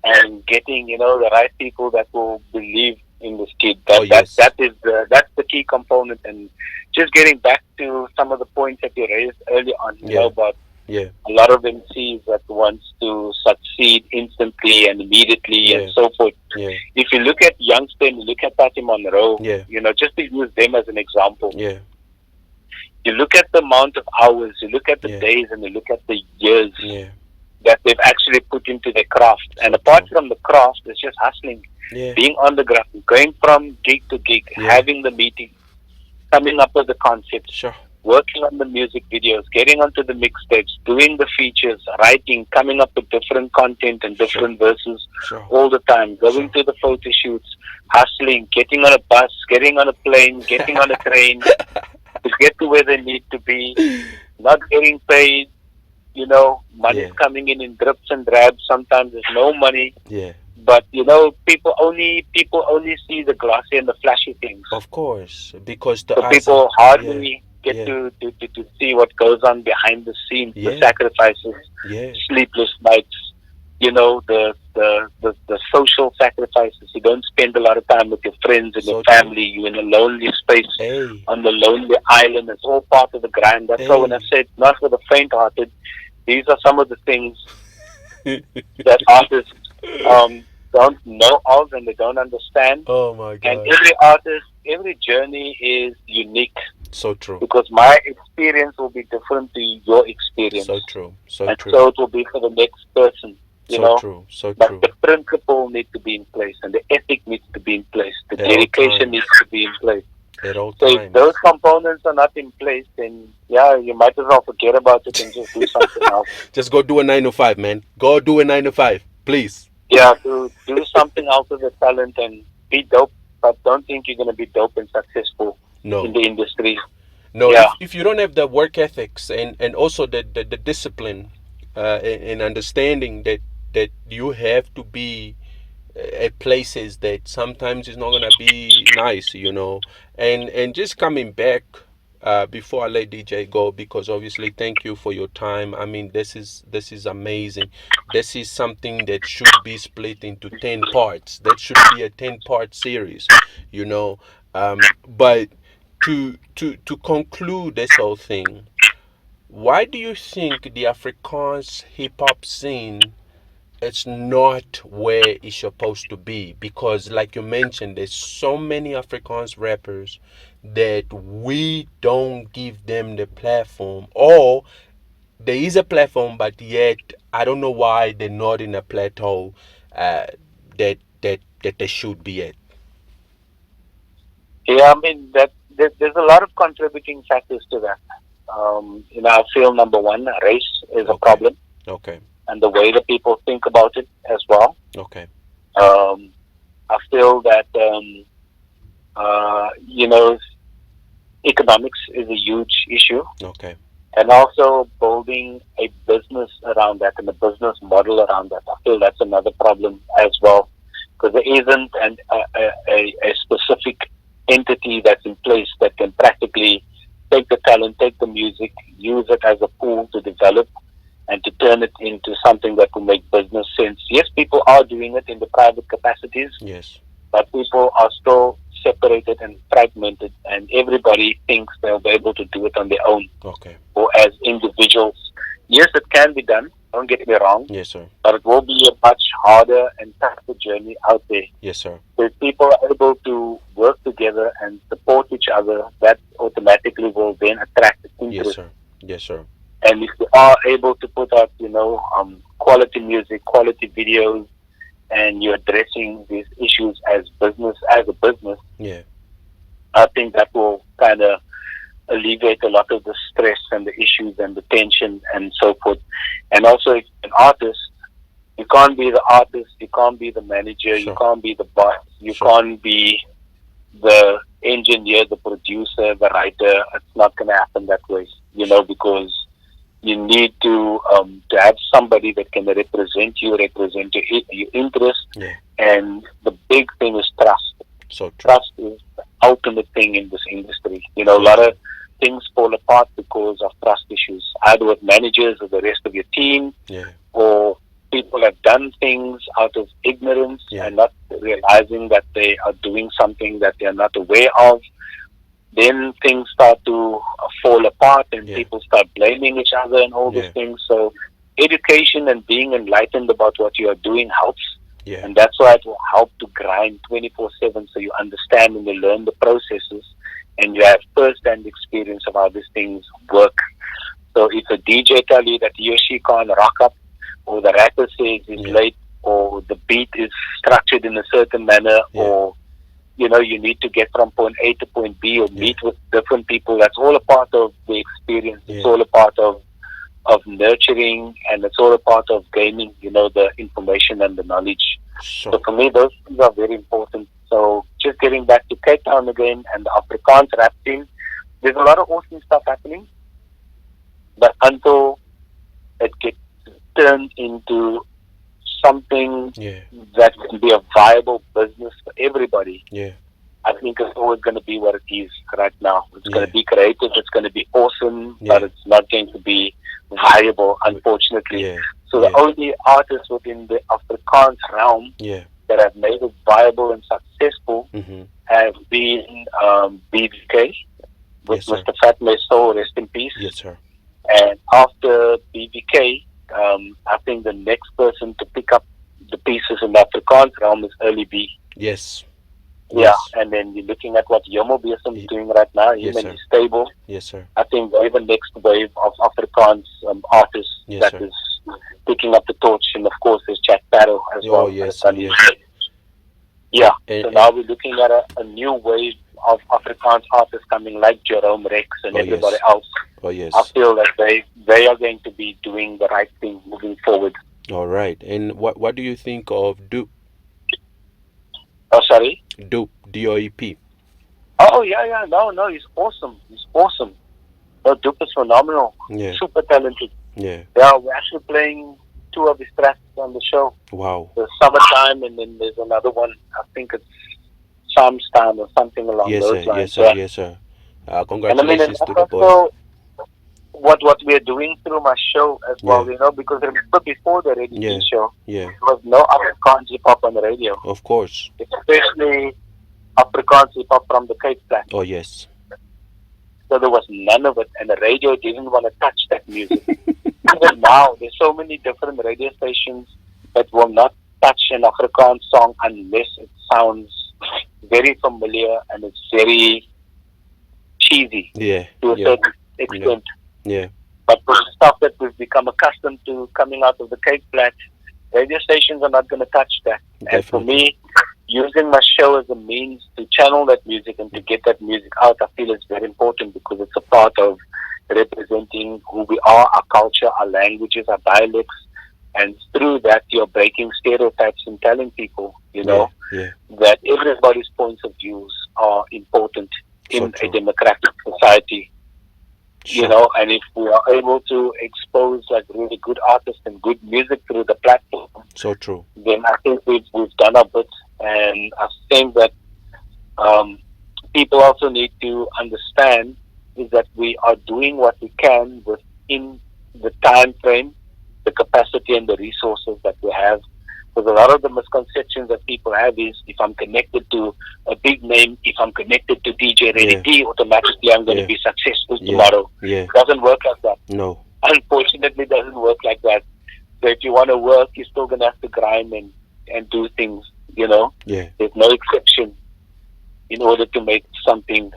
and getting the right people that will believe in this kid. Oh yes. That's the key component. And just getting back to some of the points that you raised earlier on, Yeah. about Yeah. a lot of MCs that wants to succeed instantly and immediately and Yeah. so forth. Yeah. If you look at youngsters, you look at Patty Monroe, Yeah. just to use them as an example, Yeah. you look at the amount of hours, you look at the Yeah. days, and you look at the years Yeah. that they've actually put into their craft. And So apart true. from the craft, it's just hustling, Yeah. being on the ground, going from gig to gig, Yeah. having the meeting, coming up with the concepts, Sure. working on the music videos, getting onto the mixtapes, doing the features, writing, coming up with different content and different verses Sure. all the time, going Sure. to the photo shoots, hustling, getting on a bus, getting on a plane, getting on a train to get to where they need to be, not getting paid. Money's Yeah. coming in drips and drabs. Sometimes there's no money, Yeah. but people only see the glossy and the flashy things. Of course, because the So eyes are. people Yeah. hardly get Yeah. to see what goes on behind the scenes, the Yeah. sacrifices, Yeah. sleepless nights, the social sacrifices. You don't spend a lot of time with your friends and your So true. family. You're in a lonely space Hey. on the lonely island. It's all part of the grind. That's why when I Hey. said not for the faint-hearted, these are some of the things that artists don't know of and they don't understand. Oh my And God. every artist, every journey is unique, So true. because my experience will be different to your experience, So true. So and true. so it will be for the next person. So true. So But true. the principle needs to be in place, and the ethic needs to be in place. The At all dedication times. needs to be in place. At all So if times. those components are not in place, then you might as well forget about it and just do something else. Just go do a 9 to 5, man. Go do a 9 to 5, please. Yeah, to do something else with the talent and be dope, but don't think you're going to be dope and successful in No. the industry. No. Yeah. If you don't have the work ethics and also the discipline, and understanding that you have to be at places that sometimes it's not gonna be nice, and just coming back, before I let DJ go, because obviously thank you for your time. I mean, this is amazing. This is something that should be split into 10 parts. That should be a 10-part series, you know. But to conclude this whole thing, why do you think the Afrikaans hip hop scene, it's not where it's supposed to be? Because like you mentioned, there's so many Afrikaans rappers that we don't give them the platform, or there is a platform, but yet I don't know why they're not in a plateau, that they should be at. Yeah, I mean, there's a lot of contributing factors to that. I feel number one, race is a Okay. problem, Okay. and the way that people think about it as well. Okay. I feel that economics is a huge issue, Okay. and also building a business around that and a business model around that. I feel that's another problem as well, because there isn't a specific entity that's in place that can practically take the talent, take the music, use it as a pool to develop and to turn it into something that will make business sense. Yes, people are doing it in the private capacities, Yes. but people are still separated and fragmented, and everybody thinks they'll be able to do it on their own Okay. or as individuals. Yes, it can be done, don't get me wrong, Yes, sir. but it will be a much harder and tougher journey out there. Yes, sir. If people are able to work together and support each other, that automatically will then attract Yes, interest. sir. Yes, sir. And if you are able to put out, quality music, quality videos, and you're addressing these issues as a business, Yeah. I think that will kind of alleviate a lot of the stress and the issues and the tension and so forth. And also, if you're an artist, you can't be the artist, you can't be the manager, Sure. you can't be the boss, you Sure. can't be the engineer, the producer, the writer. It's not going to happen that way, because you need to to have somebody that can represent your interest. Yeah. And the big thing is trust. So true. Trust is the ultimate thing in this industry. You know, So a lot true. of things fall apart because of trust issues, either with managers or the rest of your team, Yeah. or people have done things out of ignorance Yeah. and not realizing that they are doing something that they are not aware of. Then things start to fall apart, and Yeah. people start blaming each other and all Yeah. these things. So education and being enlightened about what you are doing helps. Yeah. And that's why it will help to grind 24/7, so you understand and you learn the processes and you have first-hand experience of how these things work. So if a DJ tell you that he or she can't rock up, or the rapper says he's Yeah. late, or the beat is structured in a certain manner, Yeah. or you know, you need to get from point A to point B, or Yeah. meet with different people. That's all a part of the experience. It's Yeah. all a part of nurturing, and it's all a part of gaining, you know, the information and the knowledge. So So for me, those things are very important. So just getting back to Cape Town again and the Afrikaans rap scene, there's a lot of awesome stuff happening, but until it gets turned into something yeah. that can be a viable business for everybody, Yeah. I think it's always going to be what it is right now. It's going Yeah. to be creative, it's going to be awesome, Yeah. but it's not going to be viable, unfortunately. Yeah. So Yeah. the only artists within the Afrikaans realm Yeah. that have made it viable and successful Mm-hmm. have been BVK with Yes, sir. Mr. Fat Soul, rest in peace. Yes, sir. And after BVK, I think the next person to pick up the pieces in the Afrikaans realm is Early B. Yes. Yeah, Yes. and then you're looking at what Yomo Besum is Ye- doing right now. Him Yes, and sir. his stable. Yes, sir. I think they're the next wave of Afrikaans artists Yes, that sir. is picking up the torch. And of course, there's Jack Barrow as Oh, well. yes, Sunny. yes. Yeah, And- so now we're looking at a new wave of Afrikaans artists coming, like Jerome Rex and Oh, everybody yes. else. Oh, yes. I feel that they are going to be doing the right thing moving forward. All right. And what do you think of Dupe? Oh, sorry? Dupe, DOEP. Oh, yeah, no, he's awesome. He's awesome. No, Dupe is phenomenal. Yeah. Super talented. Yeah. Yeah, we're actually playing 2 of his tracks on the show. Wow. The Summertime, and then there's another one. I think it's Psalms Time or something along Yes, those sir. lines. Yes, sir. Yeah. Yes, sir. And I mean, Congratulations and to that's the boys. also what we're doing through my show as well, Yeah. you know, because remember before the radio Yeah. show, Yeah. there was no Afrikaans hip hop on the radio, Of course. especially Afrikaans hip hop from the Cape Town. Oh, yes. So there was none of it, and the radio didn't want to touch that music. Even now, there's so many different radio stations that will not touch an Afrikaans song unless it sounds very familiar and it's very cheesy Yeah. to a Yeah. certain extent. Yeah. But for the stuff that we've become accustomed to coming out of the Cape Flat, radio stations are not going to touch that. And for Definitely. me, using my show as a means to channel that music and to get that music out, I feel it's very important because it's a part of representing who we are, our culture, our languages, our dialects. And through that, you're breaking stereotypes and telling people, you know, Yeah. that everybody's points of views are important So in true. a democratic society. You So- know, and if we are able to expose like really good artists and good music through the platform, So true. then I think we've done our bit. And I think that people also need to understand is that we are doing what we can within the time frame, the capacity and the resources that we have. Because a lot of the misconceptions that people have is if I'm connected to a big name, if I'm connected to DJ Ready Yeah. D, automatically I'm going to Yeah. be successful Yeah. tomorrow. Yeah. It doesn't work like that. No. Unfortunately, it doesn't work like that. So if you want to work, you're still going to have to grind and do things, you know. Yeah. There's no exception in order to make something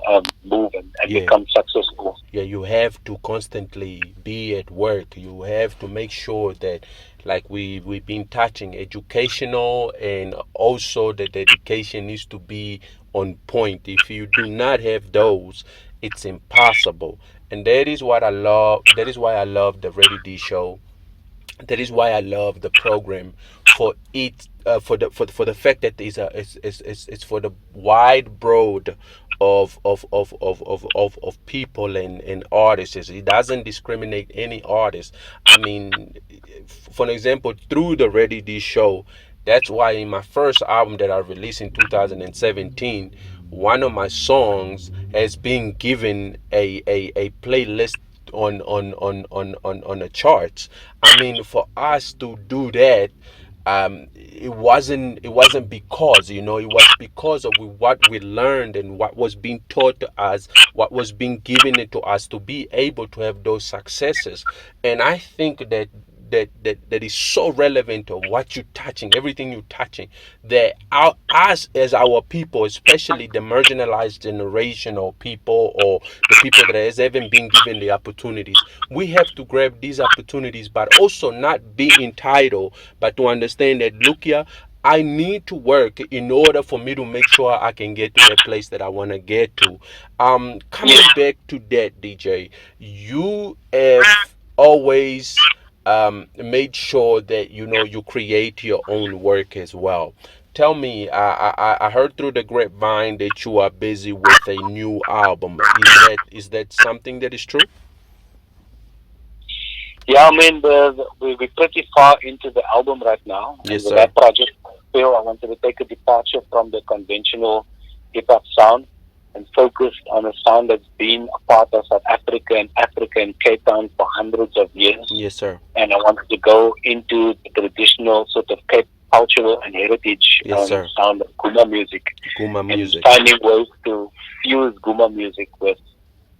move and Yeah. become successful. Yeah, you have to constantly be at work. You have to make sure that, like we've been touching, educational, and also that the education needs to be on point. If you do not have those, it's impossible. And that is what I love. That is why I love the Ready D show. That is why I love the program for it, for the fact that it's for the wide broad of people and artists. It doesn't discriminate any artist. I mean, for an example, through the Ready D show. That's why in my first album that I released in 2017, one of my songs has been given a playlist on the charts. I mean, for us to do that, it wasn't because, it was because of what we learned and what was being taught to us, what was being given it to us to be able to have those successes. And I think that is so relevant to what you're touching, everything you're touching, that us as our people, especially the marginalized generation or people, or the people that has haven't been given the opportunities, we have to grab these opportunities, but also not be entitled, but to understand that, look here, I need to work in order for me to make sure I can get to that place that I want to get to. Coming back to that, DJ, you have always made sure that you create your own work as well. Tell me, I heard through the grapevine that you are busy with a new album. Is that something that is true? Yeah, I mean, we're pretty far into the album right now, and Yes, with sir. that project, I wanted to take a departure from the conventional hip hop sound and focus on a sound that's been a part of South Africa and Cape Town for hundreds of years. Yes, sir. And I wanted to go into the traditional sort of Cape cultural and heritage Yes, sir. sound of Guma music, Guma and music. finding ways to fuse Guma music with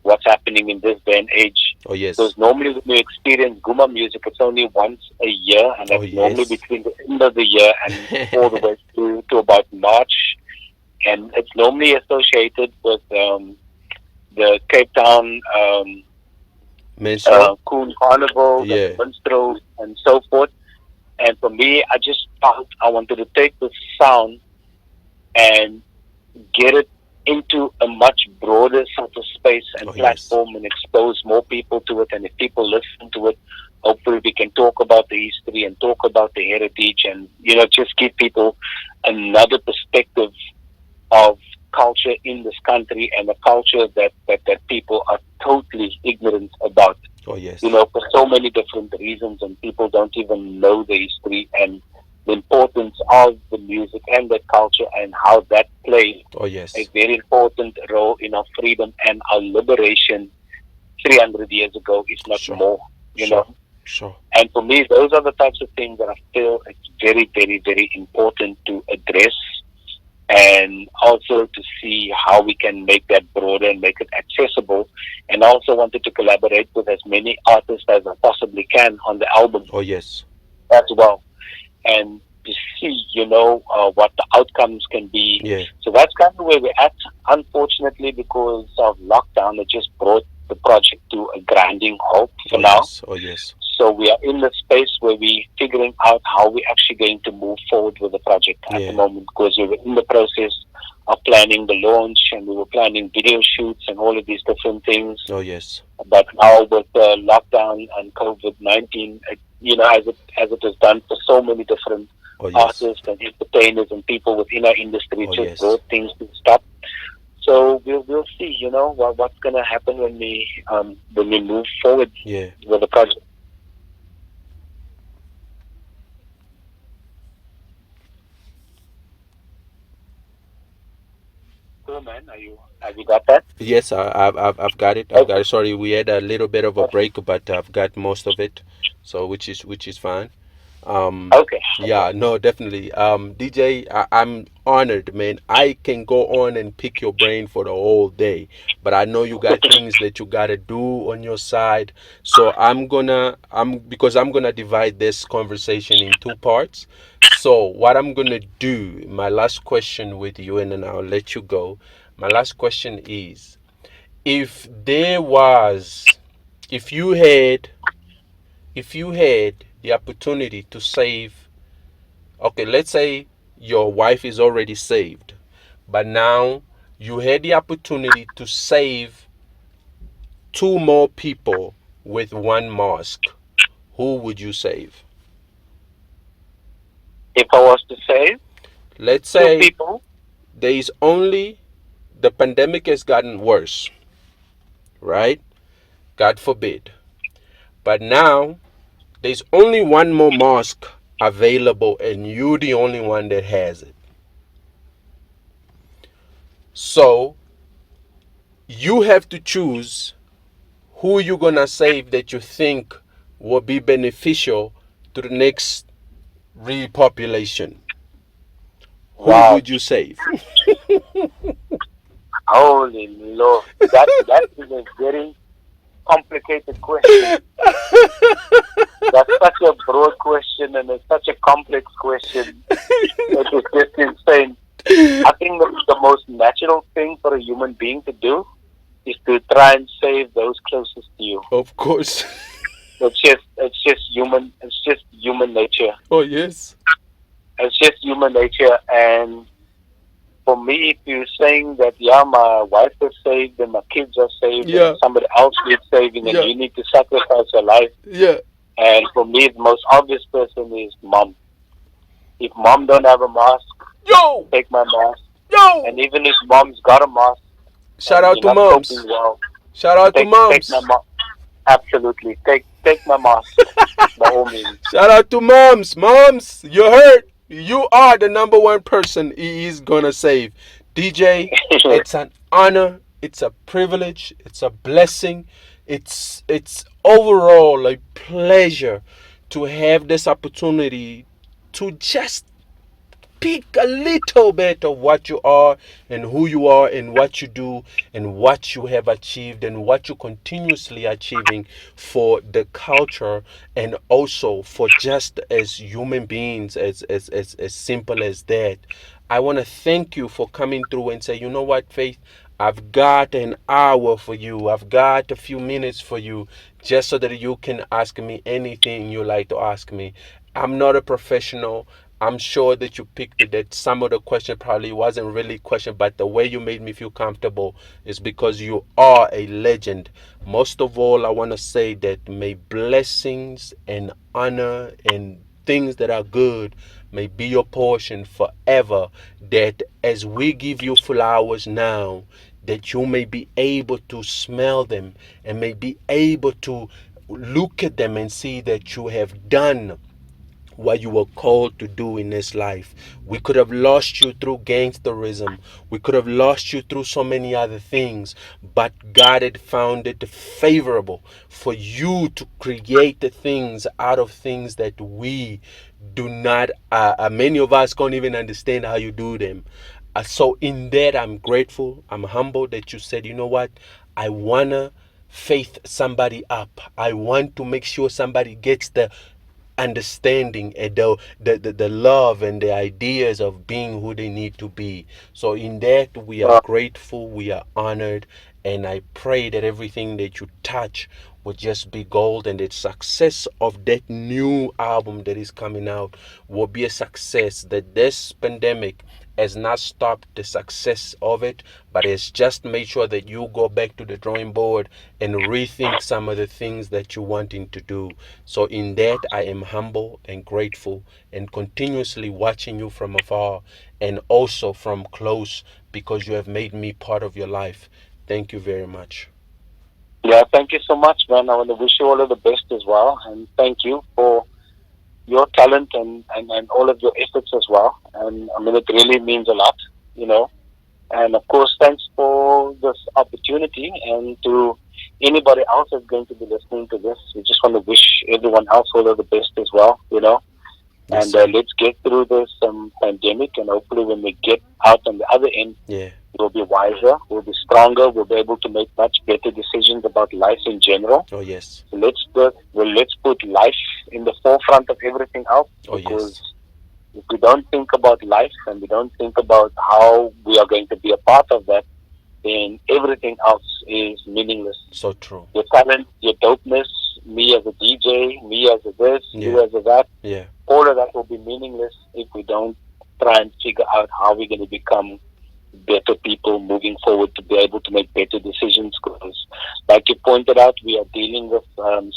what's happening in this day and age. Oh, yes. Because normally when we experience Guma music, it's only once a year, and Oh, that's normally yes. between the end of the year and all the way to about March. And it's normally associated with the Cape Town Menstrual. Coon Carnival, Yeah. the minstrels, and so forth. And for me, I just felt I wanted to take the sound and get it into a much broader sort of space and Oh, yes. platform, and expose more people to it. And if people listen to it, hopefully we can talk about the history and talk about the heritage, and just give people another perspective of culture in this country, and a culture that people are totally ignorant about. Oh, yes. For so many different reasons, and people don't even know the history and the importance of the music and that culture, and how that plays Oh, yes. a very important role in our freedom and our liberation 300 years ago, if not Sure. more, Sure. Sure. And for me, those are the types of things that I feel it's very, very, very important to address, and also to see how we can make that broader and make it accessible. And I also wanted to collaborate with as many artists as I possibly can on the album Oh, yes. as well, and to see, what the outcomes can be. Yeah. So that's kind of where we're at. Unfortunately, because of lockdown, it just brought the project to a grinding halt for Oh, now. yes. Oh, yes. So we are in the space where we're figuring out how we're actually going to move forward with the project at the moment, because we were in the process of planning the launch, and we were planning video shoots and all of these different things. Oh, yes. But now with the lockdown and COVID-19, as it has done for so many different Oh, yes. artists and entertainers and people within our industry, Oh, just yes. brought things to stop. So we'll see, what's going to happen when we move forward Yeah. with the project. Cool, man. Have you got that? Yes, I've got it. I've got it. Sorry, we had a little bit of a break, but I've got most of it. So which is fine. Okay. Yeah, no, definitely. DJ, I'm honored, man. I can go on and pick your brain for the whole day, but I know you got things that you gotta do on your side. So because I'm gonna divide this conversation in two parts. So what I'm gonna do, my last question with you, and then I'll let you go. My last question is, if there was, if you had, if you had the opportunity to save, okay, let's say your wife is already saved, but now you had the opportunity to save two more people with one mask, who would you save? If I was to say Let's two say people, there is only, the pandemic has gotten worse, right? God forbid. But now There's only one more mask available, and you the only one that has it. So you have to choose who you're gonna save that you think will be beneficial to the next repopulation. Who Wow. would you save? Holy Lord. That is a very complicated question. That's such a broad question and it's such a complex question. It is just insane. I think the most natural thing for a human being to do is to try and save those closest to you. Of course. It's just human nature. Oh yes. It's just human nature. And for me, if you're saying that, yeah, my wife is saved and my kids are saved Yeah. and somebody else needs saving and Yeah. you need to sacrifice your life. Yeah. And for me, the most obvious person is mom. If mom don't have a mask, Yo. take my mask. Yo. And even if mom's got a mask, Shout and out you're to not moms. coping well, Shout out to take moms. my mask. Absolutely, take my mask by all means. Shout out to moms. Moms, you heard. You are the number one person he is gonna save. DJ, it's an honor. It's a privilege. It's a blessing. It's overall a pleasure to have this opportunity to just pick a little bit of what you are and who you are and what you do and what you have achieved and what you're continuously achieving for the culture and also for just as human beings, as simple as that. I want to thank you for coming through and say, you know what, Faith, I've got an hour for you. I've got a few minutes for you just so that you can ask me anything you like to ask me. I'm not a professional. I'm sure that you picked it, that some of the question probably wasn't really question, but the way you made me feel comfortable is because you are a legend. Most of all, I want to say that may blessings and honor and things that are good may be your portion forever, that as we give you flowers now, that you may be able to smell them and may be able to look at them and see that you have done what you were called to do in this life. We could have lost you through gangsterism. We could have lost you through so many other things. But God had found it favorable for you to create the things out of things that we do not, many of us can't even understand how you do them. So in that, I'm grateful. I'm humbled that you said, you know what? I want to faith somebody up. I want to make sure somebody gets the understanding and the love and the ideas of being who they need to be. So in that we are grateful, we are honored, and I pray that everything that you touch will just be gold, and the success of that new album that is coming out will be a success, that this pandemic has not stopped the success of it, but it's just made sure that you go back to the drawing board and rethink some of the things that you're wanting to do. So in that, I am humble and grateful and continuously watching you from afar and also from close, because you have made me part of your life. Thank you very much. Yeah, thank you so much, man. I want to wish you all of the best as well. And thank you for your talent and all of your efforts as well. And I mean, it really means a lot, you know. And of course, thanks for this opportunity. And to anybody else that's going to be listening to this, we just want to wish everyone else all of the best as well, you know. Yes, And let's get through this pandemic. And hopefully, when we get out on the other end, yeah, we'll be wiser, we'll be stronger, we'll be able to make much better decisions about life in general. oh yes, So let's put life in the forefront of everything else, oh because yes, if we don't think about life and we don't think about how we are going to be a part of that, then everything else is meaningless. so true. Your talent, your dopeness, me as a DJ, me as a this, you as a that, Yeah, all of that will be meaningless if we don't try and figure out how we're going to become better people moving forward to be able to make better decisions. Because, like you pointed out, we are dealing with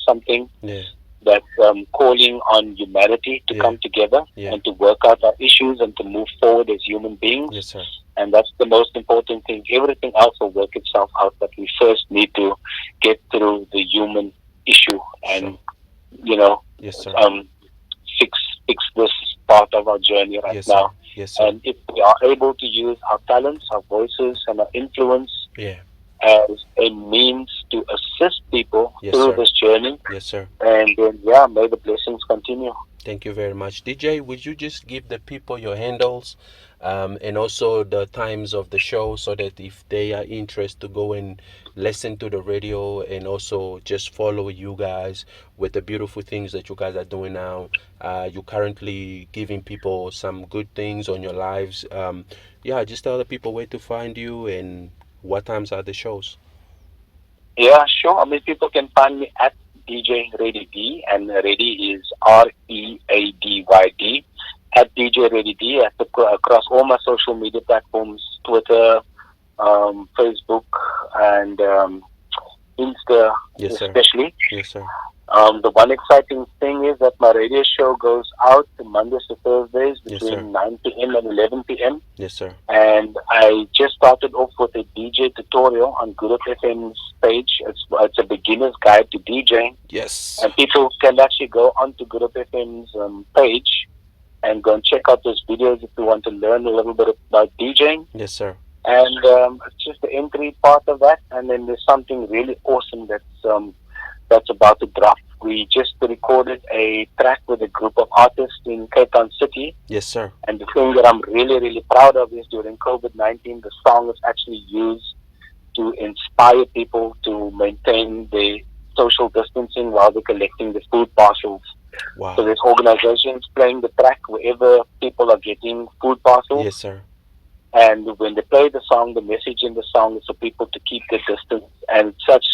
something yeah, that's calling on humanity to come together and to work out our issues and to move forward as human beings. yes sir. And that's the most important thing. Everything else will work itself out, but we first need to get through the human issue. And Sure. you know, Yes, sir. Fix this part of our journey right Yes, now. sir. Yes, sir. And if we are able to use our talents, our voices, and our influence Yeah. as a means to assist people Yes, through sir. this journey, Yes, sir. and then yeah, may the blessings continue. Thank you very much. DJ, would you just give the people your handles and also the times of the show so that if they are interested to go and listen to the radio and also just follow you guys with the beautiful things that you guys are doing now? You're currently giving people some good things on your lives. Yeah, just tell the people where to find you and what times are the shows. Yeah, sure. I mean, people can find me at DJ Ready D, and Ready is READYD, at DJ Ready D across all my social media platforms, Twitter, Facebook, and Insta, Yes, sir. especially. Yes, sir. The one exciting thing is that my radio show goes out Mondays to Thursdays Yes, between sir. 9 p.m. and 11 p.m. Yes, sir. And I just started off with a DJ tutorial on Good FM's page. It's a beginner's guide to DJing. Yes. And people can actually go onto Good FM's page and go and check out those videos if you want to learn a little bit about DJing. Yes, sir. And it's just the entry part of that. And then there's something really awesome that's about to drop. We just recorded a track with a group of artists in Cape Town City. Yes, sir. And the thing that I'm really, really proud of is during COVID-19, the song is actually used to inspire people to maintain their social distancing while they're collecting the food parcels. Wow. So there's organizations playing the track wherever people are getting food parcels. Yes, sir. And when they play the song, the message in the song is for people to keep their distance. And it's such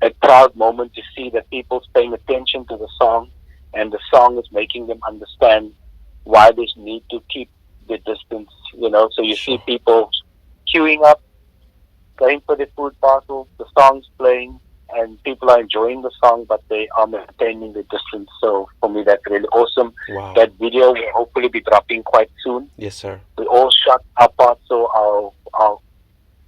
a proud moment to see that people's paying attention to the song, and the song is making them understand why they need to keep their distance. So you see people queuing up, going for their food parcels, the song's playing, and people are enjoying the song, but they are maintaining the distance. So for me, that's really awesome. Wow. That video will hopefully be dropping quite soon. Yes, sir. We all shot our part, so our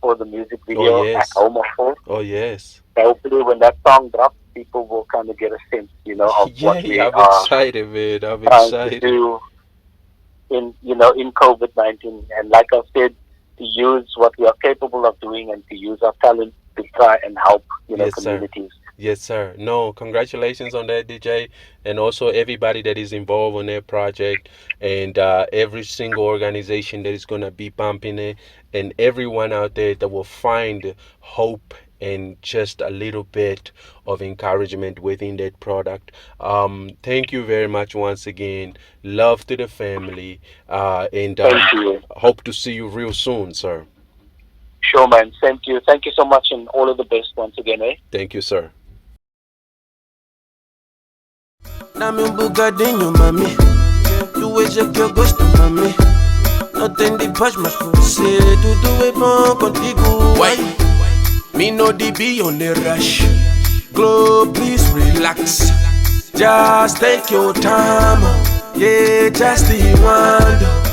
for the music video Oh, yes. at home, of course. Oh, yes. Hopefully, when that song drops, people will kind of get a sense, of what we I'm are excited, man. I'm trying to excited. do in COVID-19. And like I said, to use what we are capable of doing and to use our talent to try and help, Yes, sir. communities. Yes, sir. No, congratulations on that, DJ, and also everybody that is involved on that project, and every single organization that is gonna be pumping it, and everyone out there that will find hope and just a little bit of encouragement within that product. Thank you very much once again. Love to the family, and Thank you. hope to see you real soon, sir. Sure, man. Thank you. Thank you so much, and all of the best once again, eh? Thank you, sir. Dame un bocadinho, mami. Tu és a que eu gosto, mami. Não tem de paz, mas com você tudo é bom contigo. Why? Me no de be on the rush. Glow, please relax. Just take your time. Yeah, just the wonder.